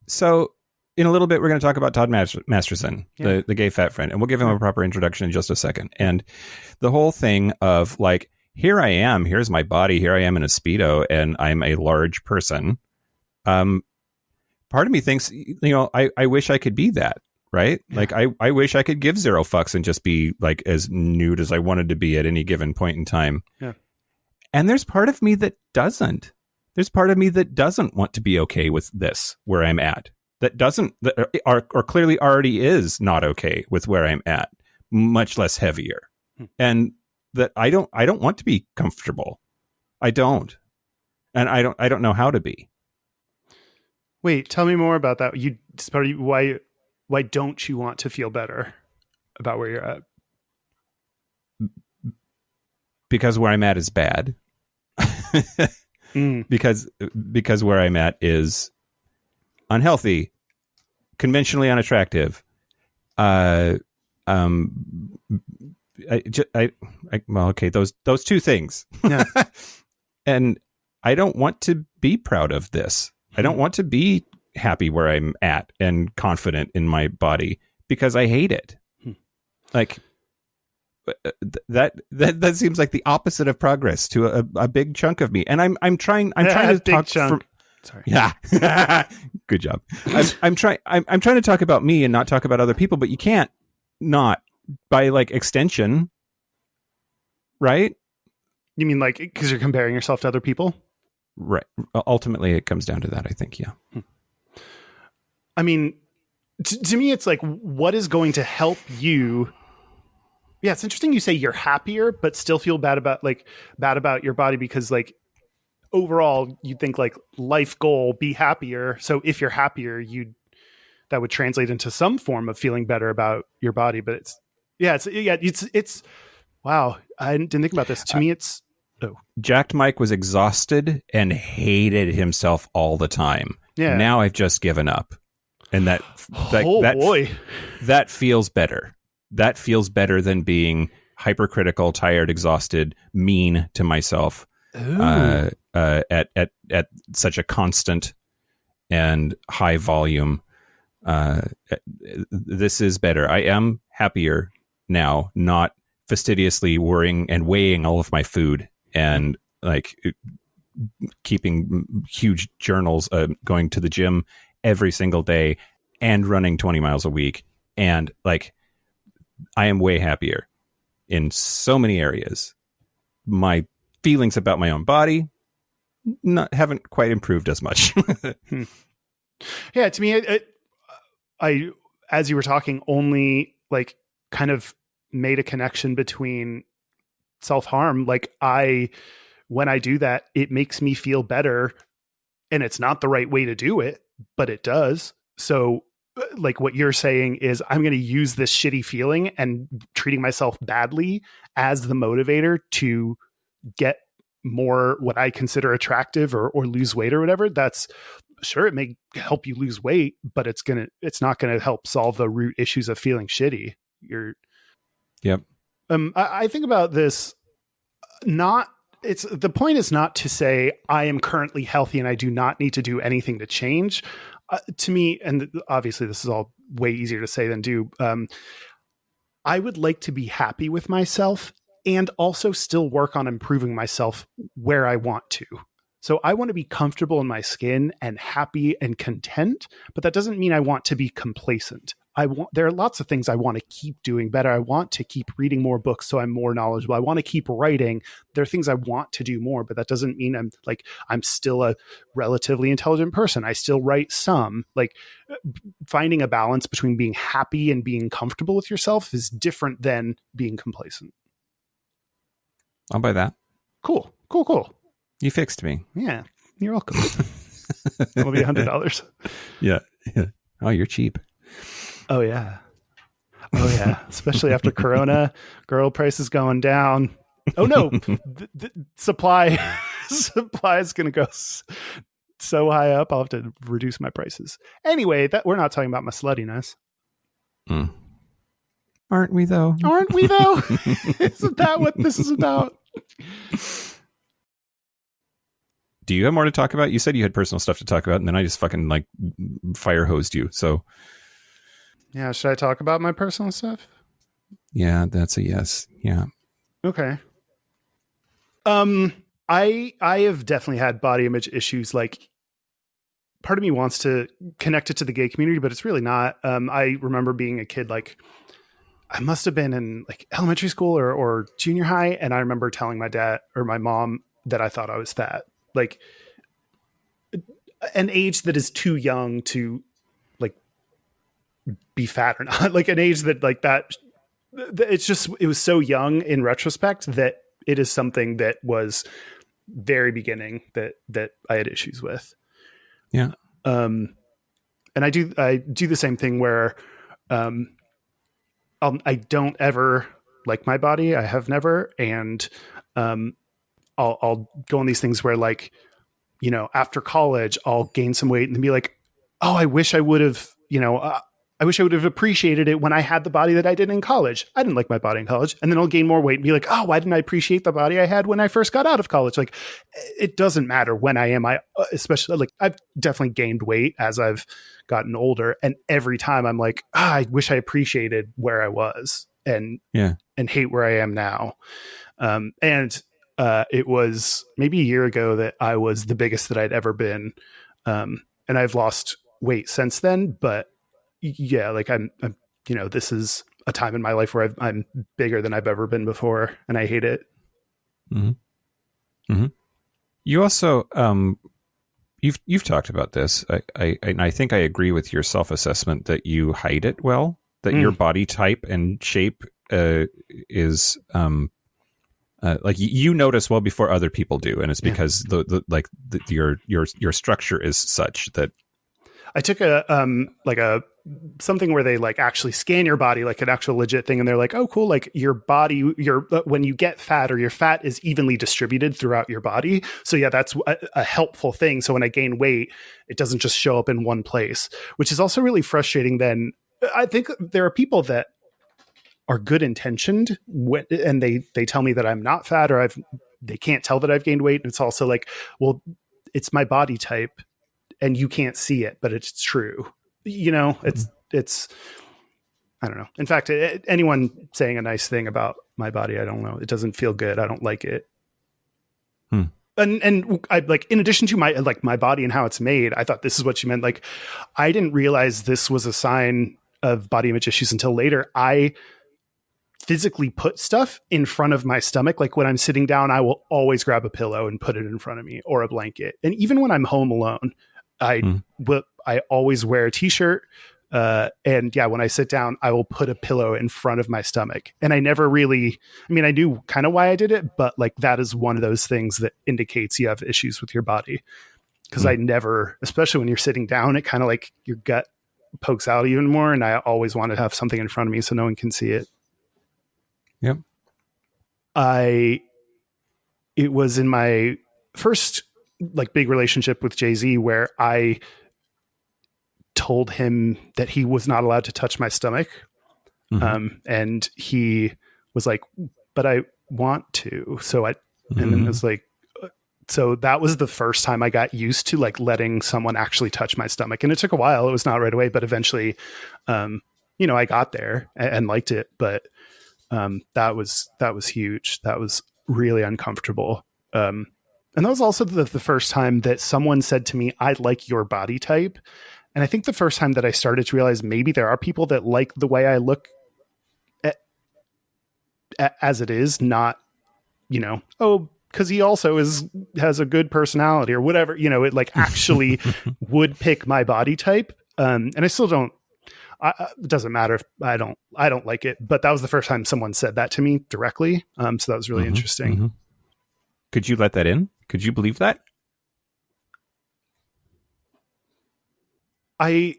Speaker 2: So in a little bit, we're going to talk about Todd Masterson, the gay fat friend, and we'll give him a proper introduction in just a second. And the whole thing of like, here I am, here's my body, here I am in a Speedo, and I'm a large person. Part of me thinks, I wish I could be that, right? Yeah. Like, I wish I could give zero fucks and just be like as nude as I wanted to be at any given point in time.
Speaker 3: Yeah.
Speaker 2: And there's part of me that doesn't. There's part of me that doesn't want to be okay with this, where I'm at. That clearly already is not okay with where I'm at, much less heavier. And that I don't want to be comfortable. I don't. And I don't know how to be.
Speaker 3: Wait, tell me more about that. Why don't you want to feel better about where you're at?
Speaker 2: Because where I'm at is bad. Because where I'm at is unhealthy, conventionally unattractive. Well, okay, those two things. Yeah. And I don't want to be proud of this. I don't want to be happy where I'm at and confident in my body because I hate it. Like that seems like the opposite of progress to a big chunk of me. And I'm trying to talk chunk. Sorry. Yeah. Good job. I'm trying to talk about me and not talk about other people, but you can't not by like extension. Right?
Speaker 3: You mean like because you're comparing yourself to other people?
Speaker 2: Right. Ultimately, it comes down to that, I think. Yeah.
Speaker 3: I mean, to me, it's like, what is going to help you? Yeah, it's interesting you say you're happier, but still feel bad about your body because like overall you think like life goal, be happier. So if you're happier, that would translate into some form of feeling better about your body. But it's wow. I didn't think about this. To me, it's
Speaker 2: Jacked Mike was exhausted and hated himself all the time. Yeah. Now I've just given up. And that feels better. That feels better than being hypercritical, tired, exhausted, mean to myself at such a constant and high volume. This is better. I am happier now, not fastidiously worrying and weighing all of my food and like keeping huge journals, going to the gym every single day and running 20 miles a week. And like, I am way happier in so many areas. My feelings about my own body haven't quite improved as much.
Speaker 3: Yeah, to me, I as you were talking, only like kind of made a connection between self-harm. Like when I do that, it makes me feel better, and it's not the right way to do it, but it does. So like what you're saying is I'm going to use this shitty feeling and treating myself badly as the motivator to get more what I consider attractive or lose weight or whatever. That's sure. It may help you lose weight, but it's not going to help solve the root issues of feeling shitty.
Speaker 2: Yep.
Speaker 3: I think about this. The point is not to say I am currently healthy and I do not need to do anything to change. To me, and obviously this is all way easier to say than do. I would like to be happy with myself and also still work on improving myself where I want to. So I want to be comfortable in my skin and happy and content, but that doesn't mean I want to be complacent. There are lots of things I want to keep doing better. I want to keep reading more books so I'm more knowledgeable. I want to keep writing. There are things I want to do more, but that doesn't mean I'm still a relatively intelligent person. I still write some. Like, finding a balance between being happy and being comfortable with yourself is different than being complacent.
Speaker 2: I'll buy that.
Speaker 3: Cool.
Speaker 2: You fixed me.
Speaker 3: Yeah, you're welcome. It'll be $100.
Speaker 2: Yeah. Oh, you're cheap.
Speaker 3: Oh yeah. Especially after Corona, girl prices going down. Oh no, the supply is going to go so high up. I'll have to reduce my prices. Anyway, we're not talking about my sluttiness.
Speaker 2: Aren't we though?
Speaker 3: Isn't that what this is about?
Speaker 2: Do you have more to talk about? You said you had personal stuff to talk about, and then I just fucking like fire hosed you. So
Speaker 3: yeah, should I talk about my personal stuff?
Speaker 2: Yeah, that's a yes. Yeah.
Speaker 3: Okay. I have definitely had body image issues. Like, part of me wants to connect it to the gay community, but it's really not. I remember being a kid, like I must have been in like elementary school or junior high, and I remember telling my dad or my mom that I thought I was fat. Like, an age that is too young to like be fat or not. Like, an age that like that. It was so young in retrospect that it is something that was very beginning that I had issues with.
Speaker 2: Yeah.
Speaker 3: And I do the same thing where, I don't ever like my body. I have never. And, I'll go on these things where, like, you know, after college, I'll gain some weight and be like, oh, I wish I would have, I wish I would have appreciated it when I had the body that I did in college. I didn't like my body in college. And then I'll gain more weight and be like, oh, why didn't I appreciate the body I had when I first got out of college? Like, it doesn't matter when I am. Especially like I've definitely gained weight as I've gotten older. And every time I'm like, I wish I appreciated where I was and hate where I am now. It was maybe a year ago that I was the biggest that I'd ever been. And I've lost weight since then, but yeah, like I'm, this is a time in my life where I'm bigger than I've ever been before, and I hate it.
Speaker 2: Mm-hmm. Mm-hmm. You also, you've talked about this. I think I agree with your self-assessment that you hide it well, that your body type and shape is like you notice well before other people do, and it's because your structure is such that.
Speaker 3: I took something where they like actually scan your body, like an actual legit thing. And they're like, oh, cool. Like your body, when you get fat, or your fat is evenly distributed throughout your body. So yeah, that's a helpful thing. So when I gain weight, it doesn't just show up in one place, which is also really frustrating. Then I think there are people that are good intentioned and they tell me that I'm not fat, or they can't tell that I've gained weight. And it's also like, well, it's my body type and you can't see it, but it's true. It's, I don't know. In fact, anyone saying a nice thing about my body, I don't know. It doesn't feel good. I don't like it. And I like, in addition to my body and how it's made, I thought this is what she meant. Like, I didn't realize this was a sign of body image issues until later. I physically put stuff in front of my stomach. Like, when I'm sitting down, I will always grab a pillow and put it in front of me, or a blanket. And even when I'm home alone, I always wear a t-shirt. And yeah, when I sit down, I will put a pillow in front of my stomach. And I never really, I knew kind of why I did it, but like, that is one of those things that indicates you have issues with your body. Cause I never, especially when you're sitting down, it kind of like your gut pokes out even more. And I always want to have something in front of me so no one can see it.
Speaker 2: Yep.
Speaker 3: It was in my first like big relationship with Jay-Z where I told him that he was not allowed to touch my stomach. And he was like, but I want to. So and then it was like, so that was the first time I got used to like letting someone actually touch my stomach. And it took a while. It was not right away, but eventually, I got there and liked it, but that was huge. That was really uncomfortable. And that was also the first time that someone said to me, I like your body type. And I think the first time that I started to realize maybe there are people that like the way I look as it is, not, because he also has a good personality or whatever, it like actually would pick my body type. And I still don't, it doesn't matter if I don't like it, but that was the first time someone said that to me directly. So that was really interesting.
Speaker 2: Mm-hmm. Could you let that in? Could you believe that?
Speaker 3: I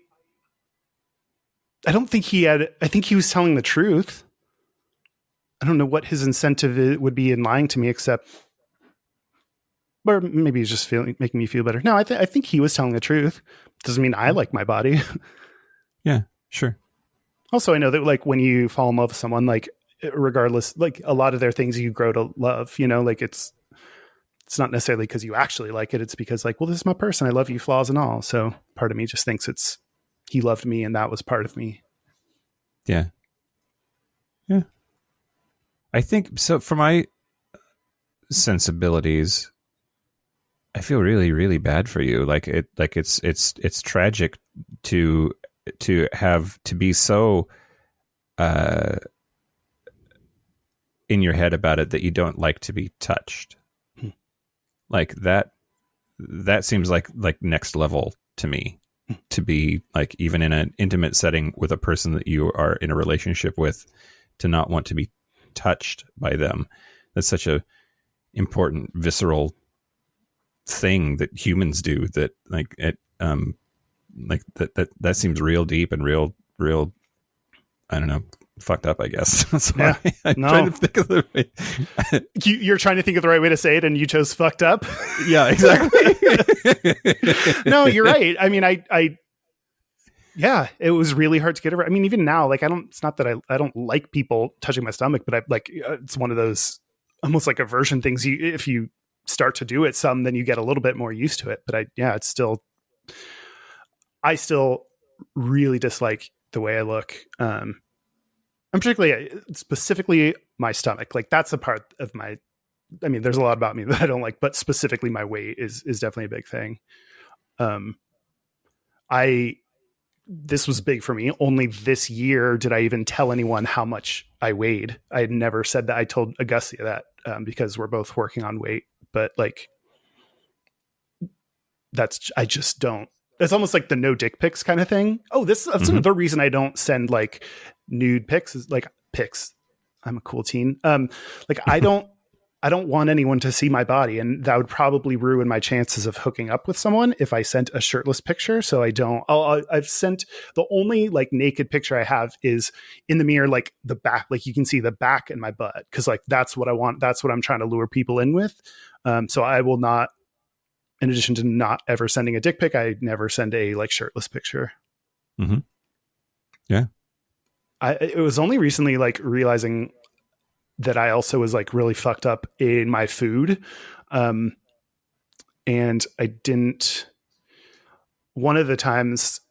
Speaker 3: don't think I think he was telling the truth. I don't know what his incentive would be in lying to me, except, or maybe he's just making me feel better. No, I think he was telling the truth. Doesn't mean I like my body.
Speaker 2: Yeah, sure.
Speaker 3: Also, I know that like when you fall in love with someone, like regardless, like a lot of their things you grow to love, like it's not necessarily because you actually like it. It's because like, well, this is my person. I love you, flaws and all. So part of me just thinks he loved me and that was part of me.
Speaker 2: Yeah. Yeah. I think so. For my sensibilities, I feel really, really bad for you. It's tragic to be so in your head about it that you don't like to be touched. Like that seems like next level to me, to be like, even in an intimate setting with a person that you are in a relationship with, to not want to be touched by them. That's such a important visceral thing that humans do, that like it like that seems real deep and real I don't know, fucked up, I guess. So
Speaker 3: yeah.
Speaker 2: I'm trying to think of the way.
Speaker 3: You're trying to think of the right way to say it and you chose fucked up.
Speaker 2: Yeah, exactly.
Speaker 3: No, you're right. I mean, yeah, it was really hard to get over. I mean, even now, like, it's not that I don't like people touching my stomach, but I like, it's one of those almost like aversion things. If you start to do it some, then you get a little bit more used to it. But I still really dislike the way I look. I'm specifically my stomach. Like that's a part of there's a lot about me that I don't like, but specifically my weight is definitely a big thing. This was big for me. Only this year did I even tell anyone how much I weighed. I had never said that. I told Augustia that because we're both working on weight, but like I just don't. It's almost like the no dick pics kind of thing. Oh, that's another reason I don't send like nude pics, is like pics. I'm a cool teen. Like I don't want anyone to see my body, and that would probably ruin my chances of hooking up with someone if I sent a shirtless picture. So I don't. I've sent, the only like naked picture I have is in the mirror, like the back, like you can see the back and my butt, because like that's what I want. That's what I'm trying to lure people in with. So I will not. In addition to not ever sending a dick pic, I never send a like shirtless picture.
Speaker 2: Mm-hmm. Yeah.
Speaker 3: It was only recently like realizing that I also was like really fucked up in my food. And I didn't, one of the times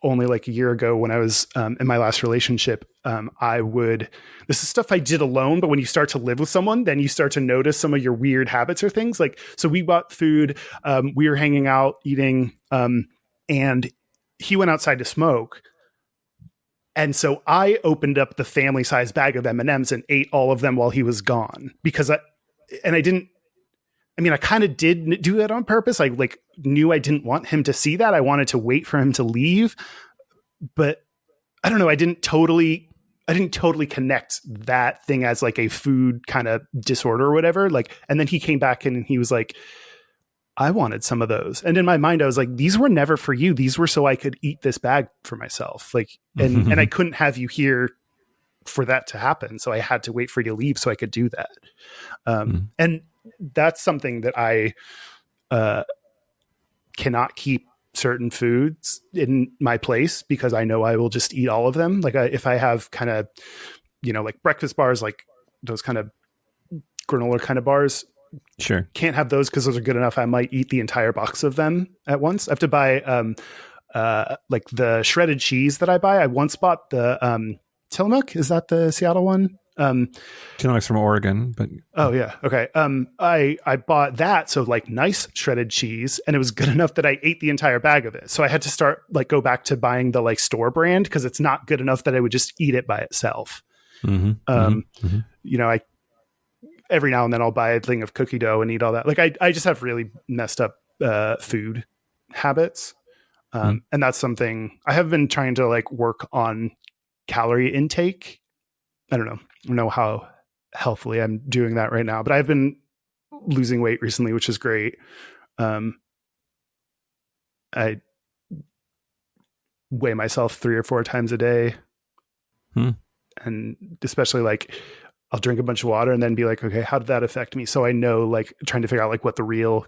Speaker 3: only like a year ago when I was in my last relationship, this is stuff I did alone, but when you start to live with someone, then you start to notice some of your weird habits or things. Like, so we bought food, we were hanging out, eating, and he went outside to smoke. And so I opened up the family size bag of M&Ms and ate all of them while he was gone, because I kind of did do that on purpose. I like knew I didn't want him to see that. I wanted to wait for him to leave, but I don't know. I didn't totally connect that thing as like a food kind of disorder or whatever. Like, and then he came back and he was like, I wanted some of those. And in my mind, I was like, these were never for you. These were so I could eat this bag for myself. Like, and I couldn't have you here for that to happen. So I had to wait for you to leave so I could do that. And that's something that I cannot keep certain foods in my place, because I know I will just eat all of them. Like if I have kind of, like breakfast bars, like those kind of granola kind of bars,
Speaker 2: sure,
Speaker 3: can't have those because those are good enough. I might eat the entire box of them at once. I have to buy like the shredded cheese that I buy. I once bought the Tillamook. Is that the Seattle one?
Speaker 2: Genomics from Oregon, but
Speaker 3: oh yeah, okay. I bought that, so like nice shredded cheese, and it was good enough that I ate the entire bag of it. So I had to start like go back to buying the like store brand because it's not good enough that I would just eat it by itself. You know, I every now and then I'll buy a thing of cookie dough and eat all that. Like I just have really messed up food habits, and that's something I have been trying to like work on calorie intake. I don't know how healthily I'm doing that right now, but I've been losing weight recently, which is great. I weigh myself 3 or 4 times a day. And especially like I'll drink a bunch of water and then be like, okay, how did that affect me? So I know, like, trying to figure out like what the real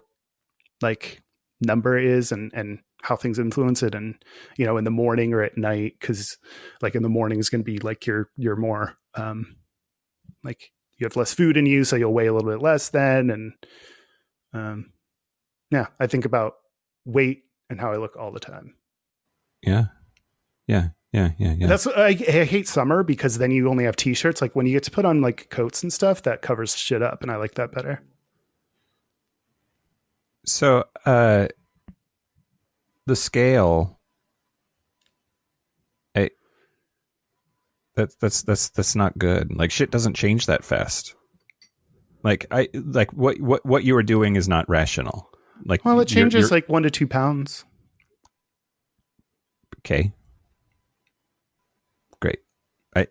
Speaker 3: like number is and how things influence it. And, you know, in the morning or at night, because like in the morning is going to be like you're more like you have less food in you, so you'll weigh a little bit less then. And yeah, I think about weight and how I look all the time.
Speaker 2: Yeah. That's
Speaker 3: I hate summer because then you only have t-shirts. Like when you get to put on like coats and stuff, that covers shit up, and I like that better.
Speaker 2: So the scale, that's not good. Like shit doesn't change that fast. Like what you are doing is not rational. Like,
Speaker 3: well, it changes like 1 to 2 pounds.
Speaker 2: Okay. Great. I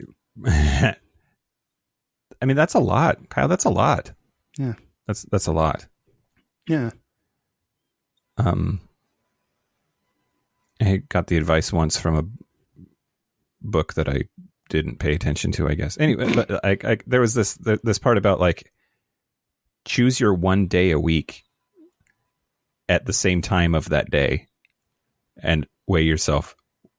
Speaker 2: mean, that's a lot, Kyle. That's a lot.
Speaker 3: Yeah.
Speaker 2: That's a lot.
Speaker 3: Yeah.
Speaker 2: I got the advice once from a book that I didn't pay attention to, I guess. Anyway, but I there was this part about like choose your one day a week at the same time of that day and weigh yourself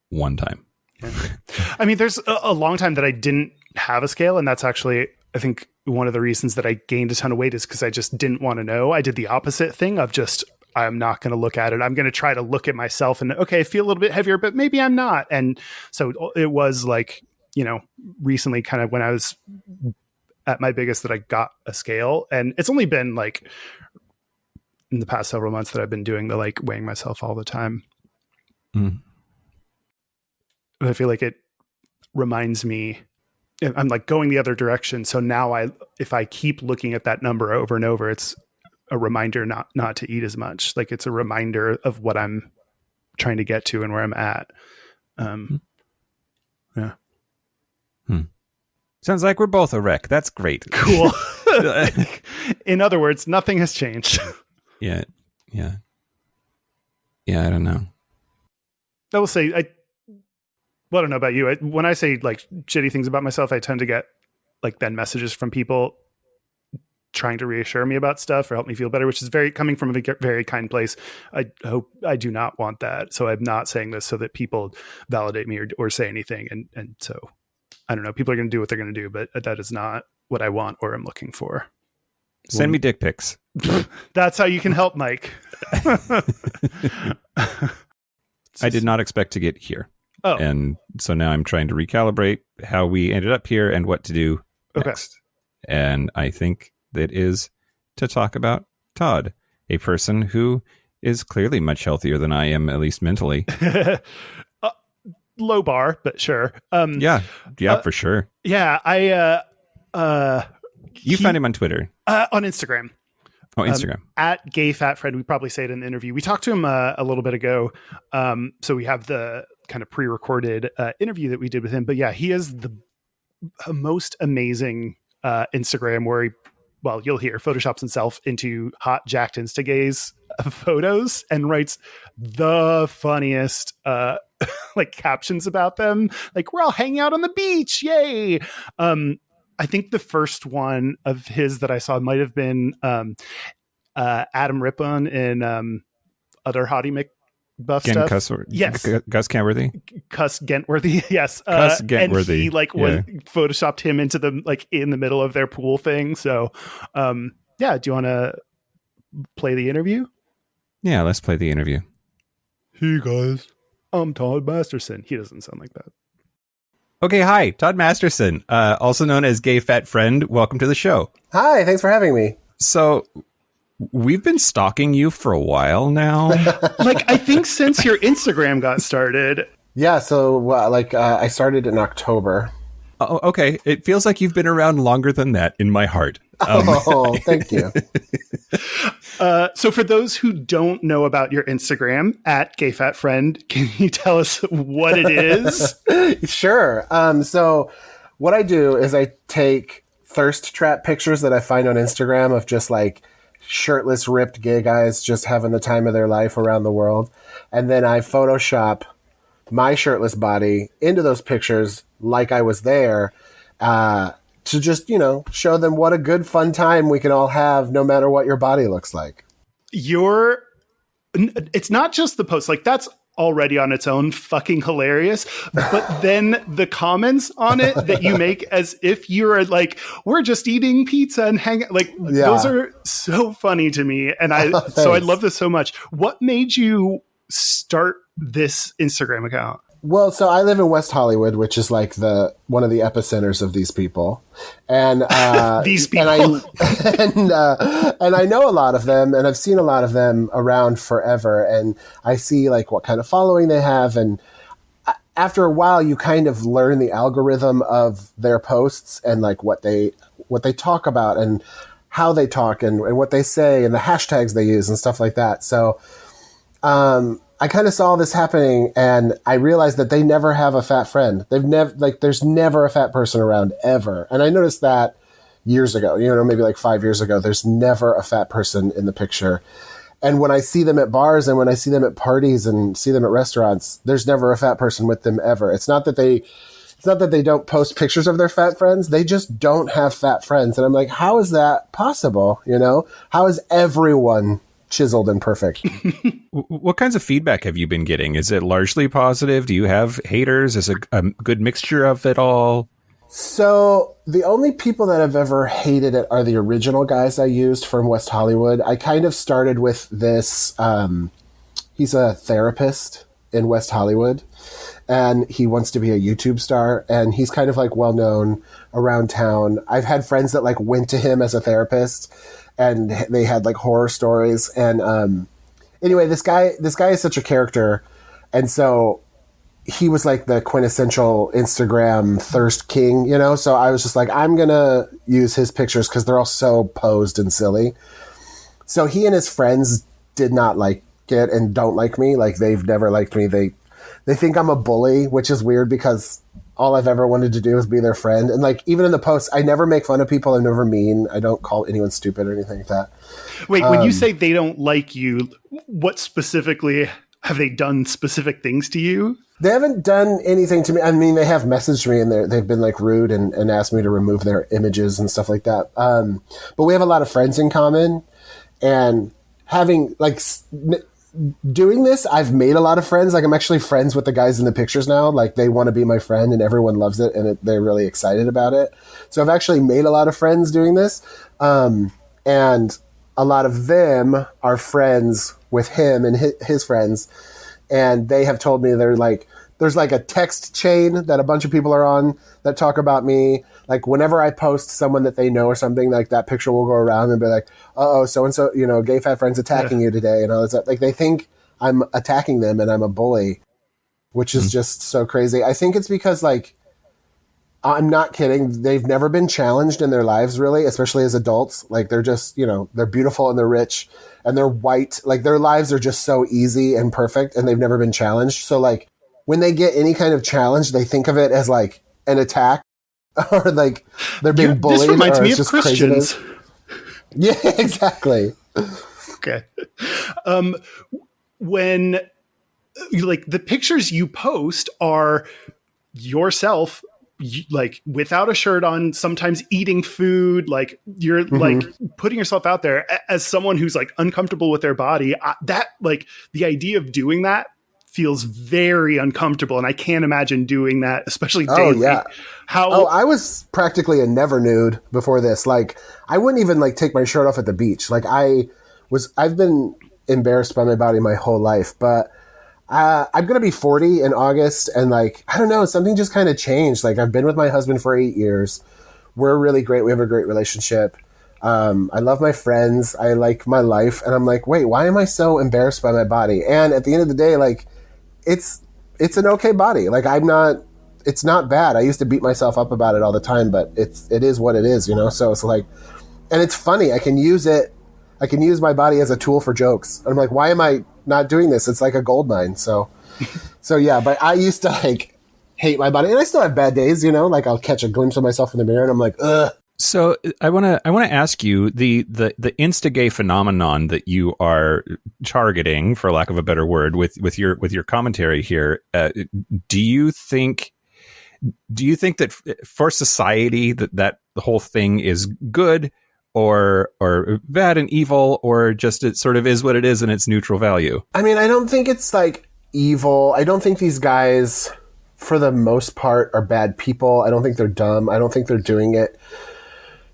Speaker 2: one time.
Speaker 3: Yeah. I mean, there's a long time that I didn't have a scale, and that's actually, I think, one of the reasons that I gained a ton of weight is because I just didn't want to know. I did the opposite thing of just, I'm not going to look at it. I'm going to try to look at myself and, okay, I feel a little bit heavier, but maybe I'm not. And so it was like, you know, recently kind of when I was at my biggest that I got a scale, and it's only been like in the past several months that I've been doing the like weighing myself all the time. I feel like it reminds me, I'm like going the other direction. So now if I keep looking at that number over and over, it's a reminder not to eat as much. Like it's a reminder of what I'm trying to get to and where I'm at. Yeah.
Speaker 2: Sounds like we're both a wreck. That's great.
Speaker 3: Cool. In other words, nothing has changed.
Speaker 2: Yeah. I don't know.
Speaker 3: I will say, I don't know about you. When I say like shitty things about myself, I tend to get like then messages from people trying to reassure me about stuff or help me feel better, which is coming from a very kind place. I hope I do not want that. So I'm not saying this so that people validate me or say anything. And so I don't know, people are going to do what they're going to do, but that is not what I want or I'm looking for.
Speaker 2: Send me dick pics.
Speaker 3: That's how you can help, Mike.
Speaker 2: I did not expect to get here.
Speaker 3: Oh.
Speaker 2: And so now I'm trying to recalibrate how we ended up here and what to do next. Okay. And I think that is to talk about Todd, a person who is clearly much healthier than I am, at least mentally.
Speaker 3: Low bar, but sure.
Speaker 2: Yeah, for sure.
Speaker 3: Yeah,
Speaker 2: you found him on Twitter.
Speaker 3: On Instagram.
Speaker 2: Oh, Instagram.
Speaker 3: At Gay Fat Friend. We probably say it in the interview. We talked to him a little bit ago. So we have the kind of pre-recorded interview that we did with him. But yeah, he is the most amazing Instagram where he, well, you'll hear, photoshops himself into hot jacked Insta gays photos and writes the funniest like captions about them. Like, we're all hanging out on the beach. Yay. I think the first one of his that I saw might have been Adam Rippon in other Hottie McBuff stuff. Yes.
Speaker 2: Gus Kentworthy.
Speaker 3: Cuss Gentworthy. Yes.
Speaker 2: Cuss Gentworthy.
Speaker 3: And he like photoshopped him into the like in the middle of their pool thing. So yeah, do you want to play the interview?
Speaker 2: Yeah, let's play the interview.
Speaker 3: Hey guys, I'm Todd Masterson. He doesn't sound like that.
Speaker 2: Okay, hi, Todd Masterson, also known as Gay Fat Friend. Welcome to the show.
Speaker 4: Hi, thanks for having me.
Speaker 2: So, we've been stalking you for a while now.
Speaker 3: I think since your Instagram got started.
Speaker 4: Yeah, so I started in October.
Speaker 2: Oh, okay. It feels like you've been around longer than that in my heart.
Speaker 4: Thank you.
Speaker 3: So for those who don't know about your Instagram, @GayFatFriend, can you tell us what it is?
Speaker 4: Sure. So what I do is I take thirst trap pictures that I find on Instagram of just like shirtless, ripped gay guys just having the time of their life around the world. And then I Photoshop my shirtless body into those pictures like I was there, to just, show them what a good, fun time we can all have no matter what your body looks like.
Speaker 3: It's not just the post, like that's already on its own fucking hilarious, but then the comments on it that you make as if you're like, we're just eating pizza and those are so funny to me. And so I love this so much. What made you start this Instagram account?
Speaker 4: Well, so I live in West Hollywood, which is like one of the epicenters of these people, and
Speaker 3: these people,
Speaker 4: and I know a lot of them, and I've seen a lot of them around forever, and I see like what kind of following they have, and after a while, you kind of learn the algorithm of their posts and like what they talk about and how they talk and what they say and the hashtags they use and stuff like that. So, I kind of saw this happening, and I realized that they never have a fat friend. There's never a fat person around ever. And I noticed that years ago, maybe like 5 years ago, there's never a fat person in the picture. And when I see them at bars and when I see them at parties and see them at restaurants, there's never a fat person with them ever. It's not that they don't post pictures of their fat friends. They just don't have fat friends. And I'm like, how is that possible? How is everyone chiseled and perfect?
Speaker 2: What kinds of feedback have you been getting? Is it largely positive? Do you have haters? Is it a good mixture of it all?
Speaker 4: So the only people that have ever hated it are the original guys I used from West Hollywood. I kind of started with this. He's a therapist in West Hollywood, and he wants to be a YouTube star, and he's kind of like well known around town. I've had friends that like went to him as a therapist, and they had like horror stories. And anyway, this guy is such a character. And so he was like the quintessential Instagram thirst king, So I was just like, I'm going to use his pictures because they're all so posed and silly. So he and his friends did not like it and don't like me. Like they've never liked me. They think I'm a bully, which is weird because all I've ever wanted to do is be their friend. And like, even in the posts, I never make fun of people. I'm never mean. I don't call anyone stupid or anything like that.
Speaker 3: Wait, when you say they don't like you, what specifically have they done specific things to you?
Speaker 4: They haven't done anything to me. I mean, they have messaged me and they've been like rude and asked me to remove their images and stuff like that. But we have a lot of friends in common, and having like doing this, I've made a lot of friends. Like I'm actually friends with the guys in the pictures now. Like they want to be my friend and everyone loves it and they're really excited about it. So I've actually made a lot of friends doing this. And a lot of them are friends with him and his friends. And they have told me there's like a text chain that a bunch of people are on that talk about me. Like whenever I post someone that they know or something, like that picture will go around and be like, uh-oh, so-and-so, gay fat friend's attacking you today. And all that stuff. Like they think I'm attacking them and I'm a bully, which is just so crazy. I think it's because like, I'm not kidding. They've never been challenged in their lives really, especially as adults. Like they're just, they're beautiful and they're rich and they're white. Like their lives are just so easy and perfect and they've never been challenged. So like when they get any kind of challenge, they think of it as like an attack or like they're being bullied.
Speaker 3: This reminds me of
Speaker 4: Christians. Yeah, exactly.
Speaker 3: Okay. When like the pictures you post are yourself, like without a shirt on, sometimes eating food, like you're like putting yourself out there as someone who's like uncomfortable with their body. That like the idea of doing that feels very uncomfortable. And I can't imagine doing that, especially daily.
Speaker 4: Oh, yeah. I was practically a never nude before this. Like I wouldn't even like take my shirt off at the beach. Like I've been embarrassed by my body my whole life, but I'm going to be 40 in August. And like, I don't know, something just kind of changed. Like I've been with my husband for 8 years. We're really great. We have a great relationship. I love my friends. I like my life. And I'm like, wait, why am I so embarrassed by my body? And at the end of the day, like it's an okay body. Like it's not bad. I used to beat myself up about it all the time, but it is what it is, you know? So it's like, and it's funny. I can use my body as a tool for jokes. I'm like, why am I not doing this? It's like a gold mine. So yeah, but I used to like hate my body, and I still have bad days, you know, like I'll catch a glimpse of myself in the mirror and I'm like, ugh.
Speaker 2: So I want to ask you the insta-gay phenomenon that you are targeting, for lack of a better word, with your commentary here. Do you think that for society that the whole thing is good or bad and evil, or just it sort of is what it is and it's neutral value?
Speaker 4: I mean, I don't think it's like evil. I don't think these guys, for the most part, are bad people. I don't think they're dumb. I don't think they're doing it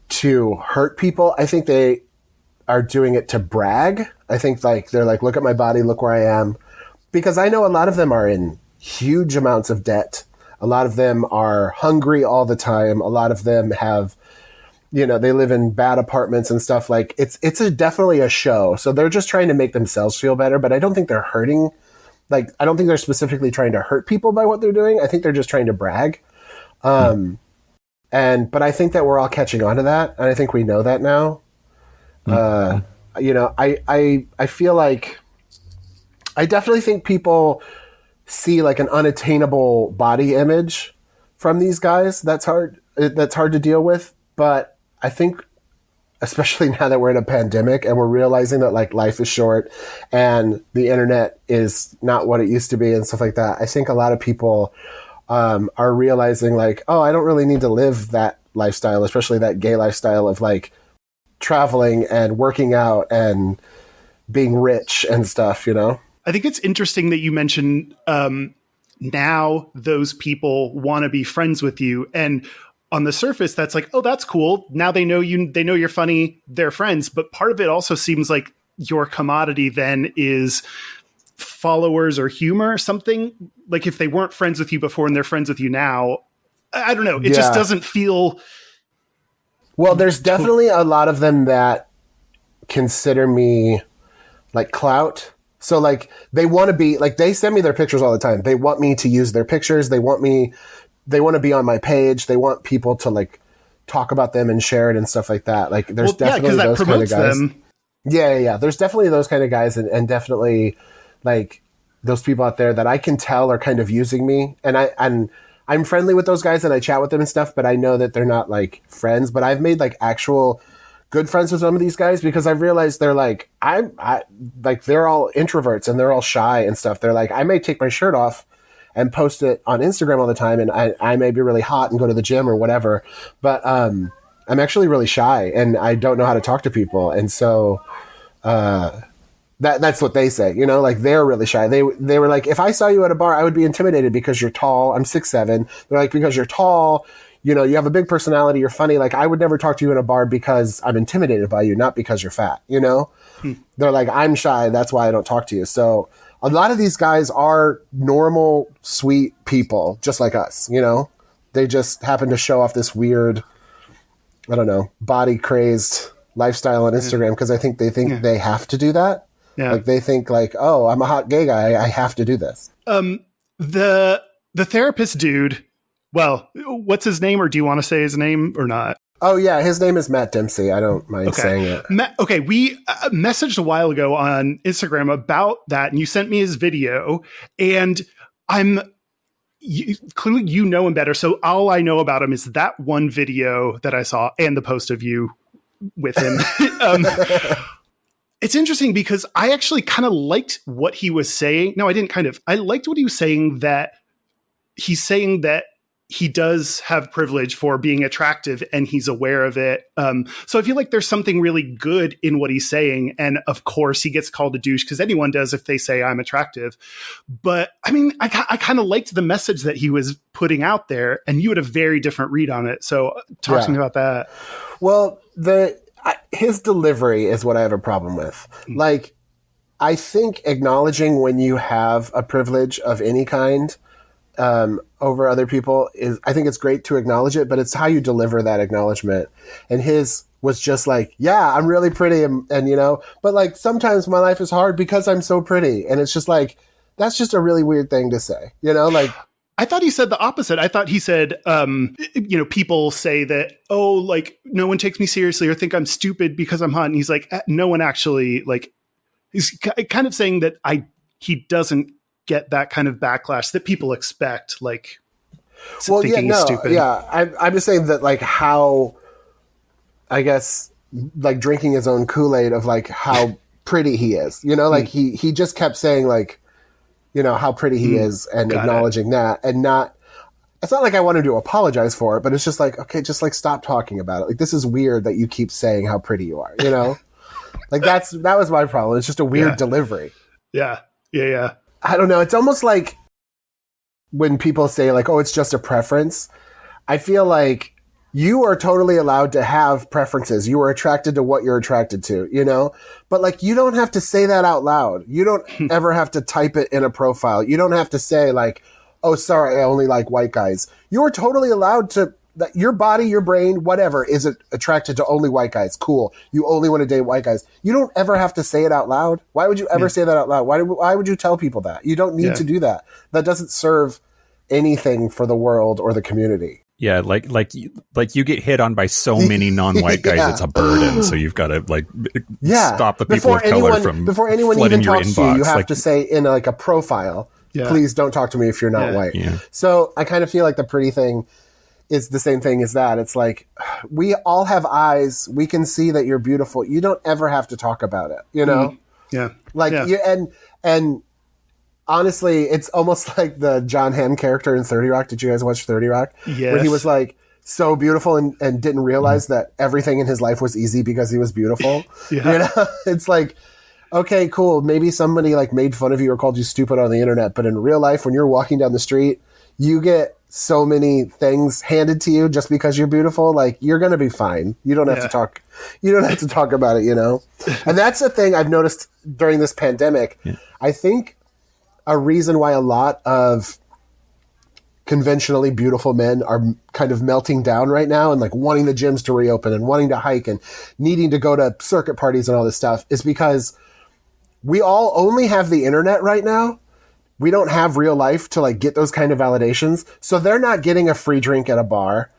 Speaker 4: to hurt people. I think they are doing it to brag. I think like they're like, look at my body, look where I am. Because I know a lot of them are in huge amounts of debt. A lot of them are hungry all the time. A lot of them have, you know, they live in bad apartments and stuff. Like it's definitely a show. So they're just trying to make themselves feel better, but I don't think they're hurting. Like, I don't think they're specifically trying to hurt people by what they're doing. I think they're just trying to brag. But I think that we're all catching on to that. And I think we know that now. You know, I feel like I definitely think people see like an unattainable body image from these guys. That's hard to deal with. But I think, especially now that we're in a pandemic and we're realizing that like life is short and the internet is not what it used to be and stuff like that, I think a lot of people are realizing like, oh, I don't really need to live that lifestyle, especially that gay lifestyle of like traveling and working out and being rich and stuff, you know?
Speaker 3: I think it's interesting that you mentioned now those people want to be friends with you. And on the surface, that's like, oh, that's cool. Now they know you, they know you're funny, they're friends. But part of it also seems like your commodity then is followers or humor, something like if they weren't friends with you before and they're friends with you now, I don't know. It just doesn't feel.
Speaker 4: Well, there's definitely a lot of them that consider me like clout. So like they want to be like, they send me their pictures all the time. They want me to use their pictures. They want to be on my page. They want people to like talk about them and share it and stuff like that. Like there's definitely those kind of guys.
Speaker 3: Them.
Speaker 4: Yeah. There's definitely those kind of guys and definitely like those people out there that I can tell are kind of using me. And I'm friendly with those guys and I chat with them and stuff, but I know that they're not like friends, but I've made like actual good friends with some of these guys because I've realized they're like, I like, they're all introverts and they're all shy and stuff. They're like, I may take my shirt off and post it on Instagram all the time. And I may be really hot and go to the gym or whatever, but I'm actually really shy and I don't know how to talk to people. And so that's what they say, you know, like they're really shy. They were like, if I saw you at a bar, I would be intimidated because you're tall. I'm 6'7". They're like, because you're tall, you know, you have a big personality, you're funny. Like I would never talk to you in a bar because I'm intimidated by you, not because you're fat, you know? They're like, I'm shy. That's why I don't talk to you. So a lot of these guys are normal, sweet people, just like us, you know? They just happen to show off this weird, I don't know, body crazed lifestyle on Instagram because I think they have to do that. Yeah. Like they think like, oh, I'm a hot gay guy. I have to do this.
Speaker 3: The therapist dude, well, what's his name? Or do you want to say his name or not?
Speaker 4: Oh yeah. His name is Matt Dempsey. I don't mind saying it.
Speaker 3: We messaged a while ago on Instagram about that and you sent me his video and clearly you know him better. So all I know about him is that one video that I saw and the post of you with him. It's interesting because I actually kind of liked what he was saying. No, I didn't kind of. I liked what he was saying, that he's saying that he does have privilege for being attractive and he's aware of it. So I feel like there's something really good in what he's saying. And of course he gets called a douche because anyone does if they say I'm attractive. But I mean, I kind of liked the message that he was putting out there and you had a very different read on it. So talk to me about that.
Speaker 4: Well, his delivery is what I have a problem with. Like, I think acknowledging when you have a privilege of any kind over other people I think it's great to acknowledge it, but it's how you deliver that acknowledgement. And his was just like, yeah, I'm really pretty. And but like sometimes my life is hard because I'm so pretty. And it's just like, that's just a really weird thing to say, like.
Speaker 3: I thought he said the opposite. I thought he said, people say that, oh, like no one takes me seriously or think I'm stupid because I'm hot. And he's like, no one actually like, he's kind of saying that he doesn't get that kind of backlash that people expect. Like, thinking he's stupid.
Speaker 4: Yeah. I'm just saying that like how, I guess, like drinking his own Kool-Aid of like how pretty he is, like he just kept saying like, how pretty he is and acknowledging that and it's not like I want him to apologize for it, but it's just like, okay, just like stop talking about it. Like, this is weird that you keep saying how pretty you are, like that was my problem. It's just a weird delivery.
Speaker 3: Yeah.
Speaker 4: I don't know. It's almost like when people say like, oh, it's just a preference. I feel like you are totally allowed to have preferences. You are attracted to what you're attracted to, but like, you don't have to say that out loud. You don't ever have to type it in a profile. You don't have to say like, oh, sorry, I only like white guys. You're totally allowed to, that your body, your brain, whatever is attracted to only white guys. Cool. You only want to date white guys. You don't ever have to say it out loud. Why would you ever say that out loud? Why would you tell people that? You don't need to do that. That doesn't serve anything for the world or the community.
Speaker 2: Yeah, like you get hit on by so many non-white guys, it's a burden. So you've got to stop the people of color from
Speaker 4: before anyone
Speaker 2: flooding
Speaker 4: even
Speaker 2: your
Speaker 4: talks
Speaker 2: inbox.
Speaker 4: to you. You have to say in like a profile, please don't talk to me if you're not white.
Speaker 2: Yeah.
Speaker 4: So I kind of feel like the pretty thing is the same thing as that. It's like, we all have eyes. We can see that you're beautiful. You don't ever have to talk about it,
Speaker 3: Yeah.
Speaker 4: Like and honestly, it's almost like the John Hamm character in 30 Rock. Did you guys watch 30 Rock?
Speaker 3: Yes.
Speaker 4: Where he was like so beautiful and didn't realize that everything in his life was easy because he was beautiful. It's like, okay, cool. Maybe somebody like made fun of you or called you stupid on the internet, but in real life, when you're walking down the street, you get so many things handed to you just because you're beautiful. Like, you're going to be fine. You don't have to talk. You don't have to talk about it, And that's the thing I've noticed during this pandemic. Yeah. I think a reason why a lot of conventionally beautiful men are kind of melting down right now and like wanting the gyms to reopen and wanting to hike and needing to go to circuit parties and all this stuff is because we all only have the internet right now. We don't have real life to like get those kind of validations. So they're not getting a free drink at a bar.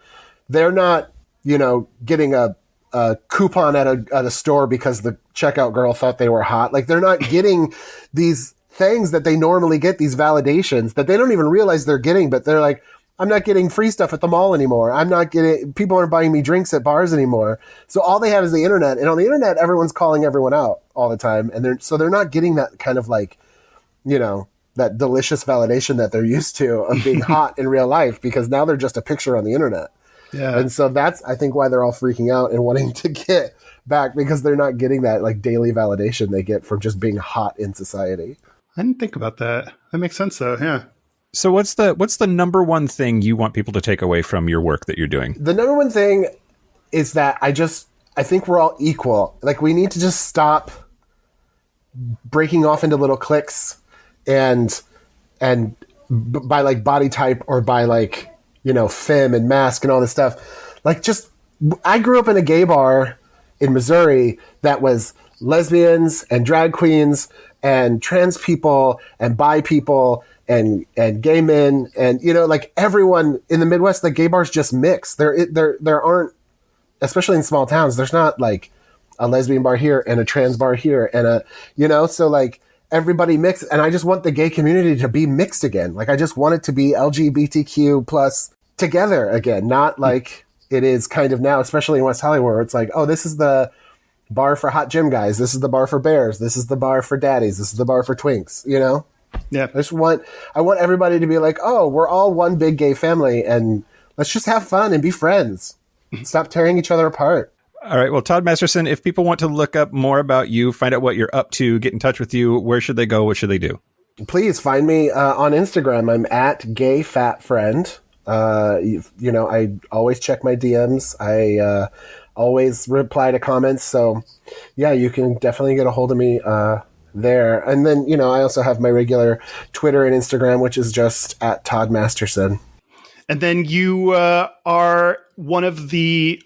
Speaker 4: They're not, getting a coupon at a store because the checkout girl thought they were hot. Like, they're not getting these things that they normally get, these validations that they don't even realize they're getting, but they're like, I'm not getting free stuff at the mall anymore. People aren't buying me drinks at bars anymore. So all they have is the internet. And on the internet, everyone's calling everyone out all the time. And they're not getting that kind of like, that delicious validation that they're used to of being hot in real life, because now they're just a picture on the internet. Yeah. And so that's, I think, why they're all freaking out and wanting to get back, because they're not getting that like daily validation they get from just being hot in society.
Speaker 3: I didn't think about that. That makes sense though. Yeah.
Speaker 2: So what's the number one thing you want people to take away from your work that you're doing?
Speaker 4: The number one thing is that I think we're all equal. Like, we need to just stop breaking off into little cliques and by like body type or by like, femme and mask and all this stuff. Like, I grew up in a gay bar in Missouri that was lesbians and drag queens and trans people and bi people and gay men and like everyone in the Midwest. The gay bars just mix. There aren't, especially in small towns, there's not like a lesbian bar here and a trans bar here and a so like everybody mixed. And I just want the gay community to be mixed again. Like, I just want it to be LGBTQ plus together again, not like it is kind of now, especially in West Hollywood, where it's like, oh, this is the bar for hot gym guys, this is the bar for bears, this is the bar for daddies, this is the bar for twinks,
Speaker 3: Yeah.
Speaker 4: I want everybody to be like, oh, we're all one big gay family and let's just have fun and be friends. Stop tearing each other apart.
Speaker 2: All right. Well, Todd Masterson, if people want to look up more about you, find out what you're up to, get in touch with you, where should they go? What should they do?
Speaker 4: Please find me on Instagram. I'm at gayfatfriend. I always check my DMs. I always reply to comments. So yeah, you can definitely get a hold of me there. And then, I also have my regular Twitter and Instagram, which is just at Todd Masterson.
Speaker 3: And then you are one of the,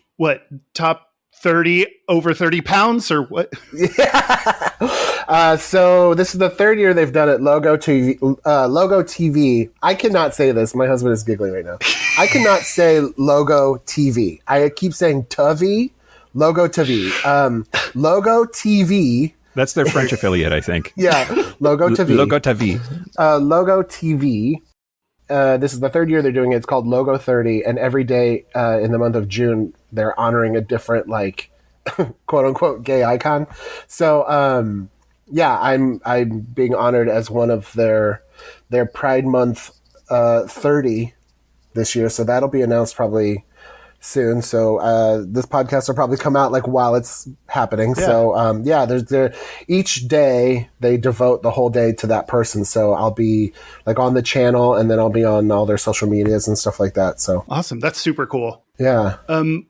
Speaker 3: top 30 over 30 pounds or what?
Speaker 4: Yeah. So this is the third year they've done it. Logo TV. I cannot say this. My husband is giggling right now. I cannot say Logo TV. I keep saying TV. Logo TV. Logo TV.
Speaker 2: That's their French affiliate, I think.
Speaker 4: Yeah. Logo TV.
Speaker 2: Logo TV.
Speaker 4: Logo TV. This is the third year they're doing it. It's called Logo 30, and every day in the month of June they're honoring a different, like, quote unquote gay icon. So I'm being honored as one of their Pride Month 30 this year. So that'll be announced probably soon. So this podcast will probably come out like while it's happening. Yeah. So there's each day they devote the whole day to that person. So I'll be like on the channel, and then I'll be on all their social medias and stuff like that. So
Speaker 3: awesome. That's super cool.
Speaker 4: Yeah.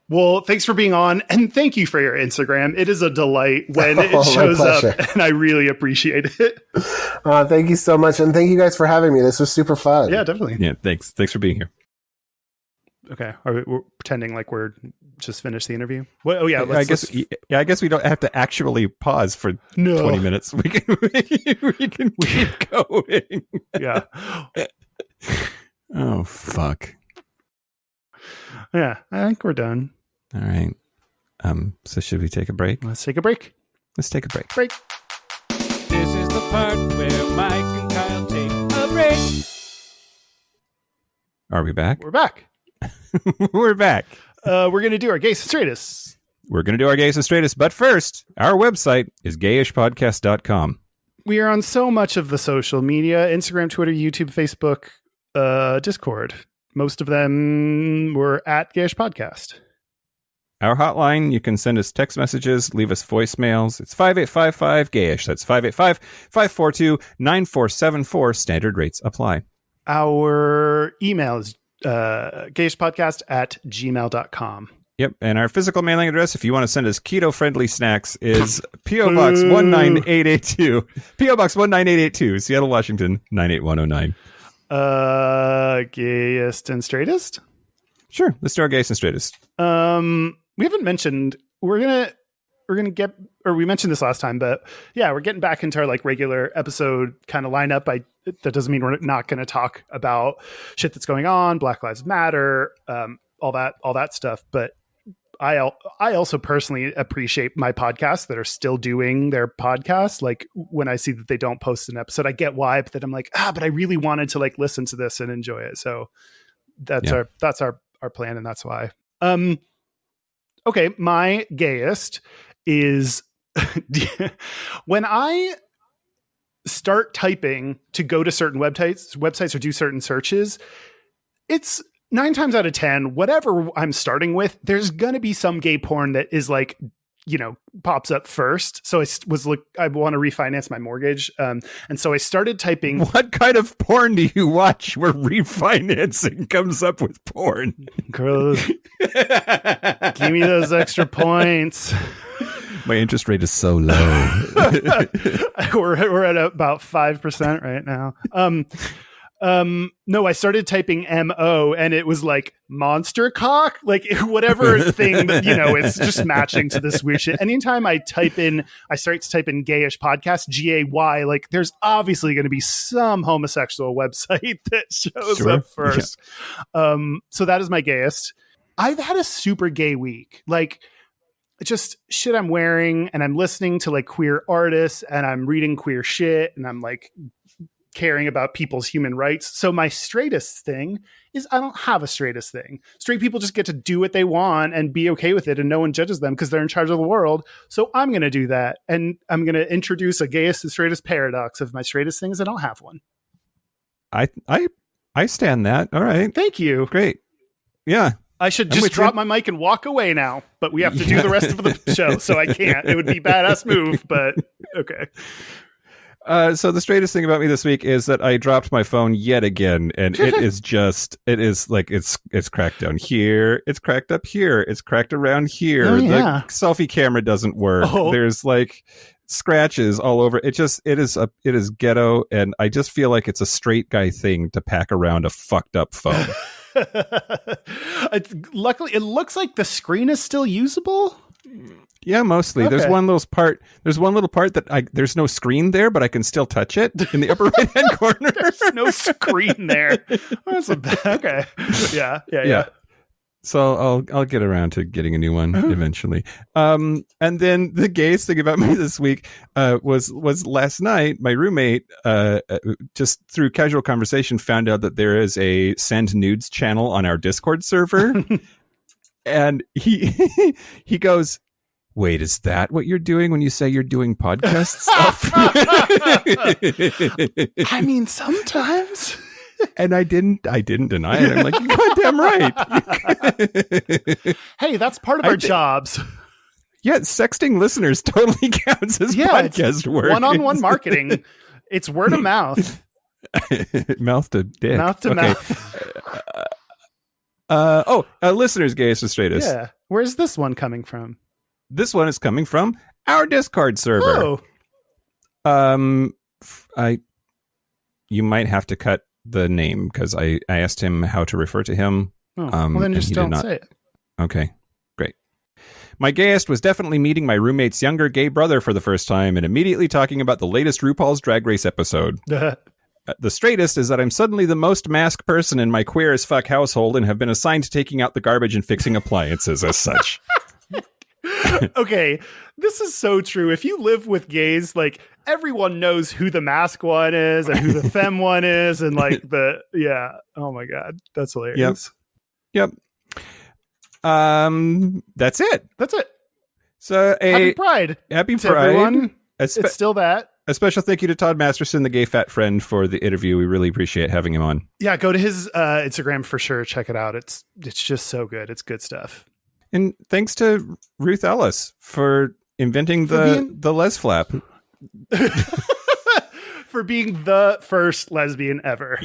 Speaker 3: Well, thanks for being on, and thank you for your Instagram. It is a delight when it shows up, and I really appreciate it.
Speaker 4: Thank you so much. And thank you guys for having me. This was super fun.
Speaker 3: Yeah, definitely.
Speaker 2: Yeah. Thanks for being here.
Speaker 3: Okay, we're pretending like we're just finished the interview. Well, oh yeah,
Speaker 2: I guess we don't have to actually pause for 20 minutes. We can keep going.
Speaker 3: Yeah.
Speaker 2: Oh fuck.
Speaker 3: Yeah, I think we're done.
Speaker 2: All right. So should we take a break?
Speaker 3: Let's take a break.
Speaker 2: Let's take a break.
Speaker 3: Break.
Speaker 1: This is the part where Mike and Kyle take a break.
Speaker 2: Are we back?
Speaker 3: We're back.
Speaker 2: We're back.
Speaker 3: We're going to do our Gayest and Straightest.
Speaker 2: We're going to do our Gayest and Straightest. But first, our website is gayishpodcast.com.
Speaker 3: We are on so much of the social media: Instagram, Twitter, YouTube, Facebook, Discord. Most of them were at Gayish Podcast.
Speaker 2: Our hotline, you can send us text messages, leave us voicemails. It's 5855-GAYISH. That's 585-542-9474. Standard rates apply.
Speaker 3: Our email is gayishpodcast@gmail.com.
Speaker 2: Yep. And our physical mailing address, if you want to send us keto-friendly snacks, is P.O. Box 19882. P.O. Box 19882, Seattle, Washington, 98109.
Speaker 3: Gayest and Straightest?
Speaker 2: Sure. Let's do our Gayest and Straightest.
Speaker 3: We haven't mentioned, we're gonna get, or we mentioned this last time, but yeah, we're getting back into our like regular episode kind of lineup. That doesn't mean we're not going to talk about shit that's going on, Black Lives Matter, all that stuff. But I also personally appreciate my podcasts that are still doing their podcasts. Like when I see that they don't post an episode, I get why, but then I'm like, but I really wanted to like listen to this and enjoy it. So that's our plan, and that's why. Okay, my gayest is when I start typing to go to certain websites or do certain searches, it's 9 times out of 10, whatever I'm starting with, there's going to be some gay porn that is like, pops up first. So I want to refinance my mortgage. And so I started typing.
Speaker 2: What kind of porn do you watch where refinancing comes up with porn?
Speaker 3: Girl, give me those extra points.
Speaker 2: My interest rate is so low.
Speaker 3: We're at about 5% right now. No, I started typing MO and it was like monster cock, like whatever thing that, it's just matching to this weird shit. Anytime I start to type in Gayish Podcast, GAY, like there's obviously going to be some homosexual website that shows up first. Yeah. So that is my gayest. I've had a super gay week. Like, just shit I'm wearing, and I'm listening to like queer artists, and I'm reading queer shit, and I'm like caring about people's human rights. So my straightest thing is I don't have a straightest thing. Straight people just get to do what they want and be okay with it, and no one judges them because they're in charge of the world. So I'm going to do that, and I'm going to introduce a gayest and straightest paradox of my straightest things. I don't have one.
Speaker 2: I stand that. All right.
Speaker 3: Thank you.
Speaker 2: Great. Yeah.
Speaker 3: I should just drop my mic and walk away now, but we have to do the rest of the show, so I can't. It would be a badass move, but okay.
Speaker 2: So the straightest thing about me this week is that I dropped my phone yet again, and it's cracked down here, it's cracked up here, it's cracked around here.
Speaker 3: Oh, yeah.
Speaker 2: The selfie camera doesn't work. There's like scratches all over. It is ghetto, and I just feel like it's a straight guy thing to pack around a fucked up phone.
Speaker 3: Luckily, it looks like the screen is still usable.
Speaker 2: Yeah, mostly.
Speaker 3: Okay.
Speaker 2: There's one little part that there's no screen there, but I can still touch it in the upper right hand corner.
Speaker 3: There's no screen there. Okay. Yeah.
Speaker 2: So I'll get around to getting a new one eventually. And then the gayest thing about me this week was last night. My roommate just through casual conversation found out that there is a send nudes channel on our Discord server, and he goes, "Wait, is that what you're doing when you say you're doing podcast stuff?"
Speaker 3: I mean, sometimes.
Speaker 2: And I didn't deny it. I'm like, you're goddamn right.
Speaker 3: Hey, that's part of our jobs.
Speaker 2: Yeah, sexting listeners totally counts as podcast work.
Speaker 3: One-on-one marketing. It's word of mouth.
Speaker 2: Mouth to dick.
Speaker 3: Mouth to mouth.
Speaker 2: Listeners, Gayest and Straightest.
Speaker 3: Yeah. Where's this one coming from?
Speaker 2: This one is coming from our Discord server.
Speaker 3: Oh.
Speaker 2: You might have to cut the name because I asked him how to refer to him.
Speaker 3: Well, then just don't say it.
Speaker 2: Okay, great. My gayest was definitely meeting my roommate's younger gay brother for the first time and immediately talking about the latest RuPaul's Drag Race episode. The straightest is that I'm suddenly the most masked person in my queer as fuck household and have been assigned to taking out the garbage and fixing appliances as such.
Speaker 3: Okay, this is so true. If you live with gays, like, everyone knows who the mask one is and who the femme one is, and like oh my god, that's hilarious.
Speaker 2: Yep. That's it. So
Speaker 3: happy Pride
Speaker 2: to
Speaker 3: Pride, everyone. It's still that.
Speaker 2: A special thank you to Todd Masterson, the gay fat friend, for the interview. We really appreciate having him on.
Speaker 3: Yeah, go to his Instagram for sure. Check it out. It's just so good. It's good stuff.
Speaker 2: And thanks to Ruth Ellis for inventing the les flap.
Speaker 3: For being the first lesbian ever.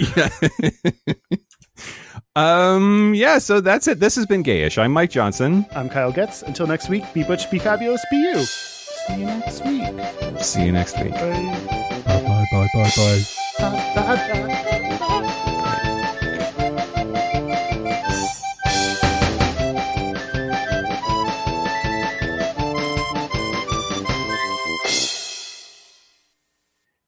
Speaker 2: Yeah. So that's it. This has been Gayish. I'm Mike Johnson.
Speaker 3: I'm Kyle Getz. Until next week, be butch, be fabulous, be you. See you next week.
Speaker 2: See you next week.
Speaker 3: Bye.
Speaker 2: Bye.
Speaker 3: Bye.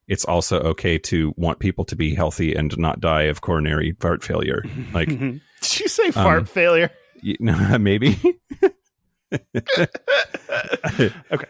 Speaker 2: It's also okay to want people to be healthy and not die of coronary heart failure. Like,
Speaker 3: did you say fart failure?
Speaker 2: Maybe.
Speaker 3: Okay.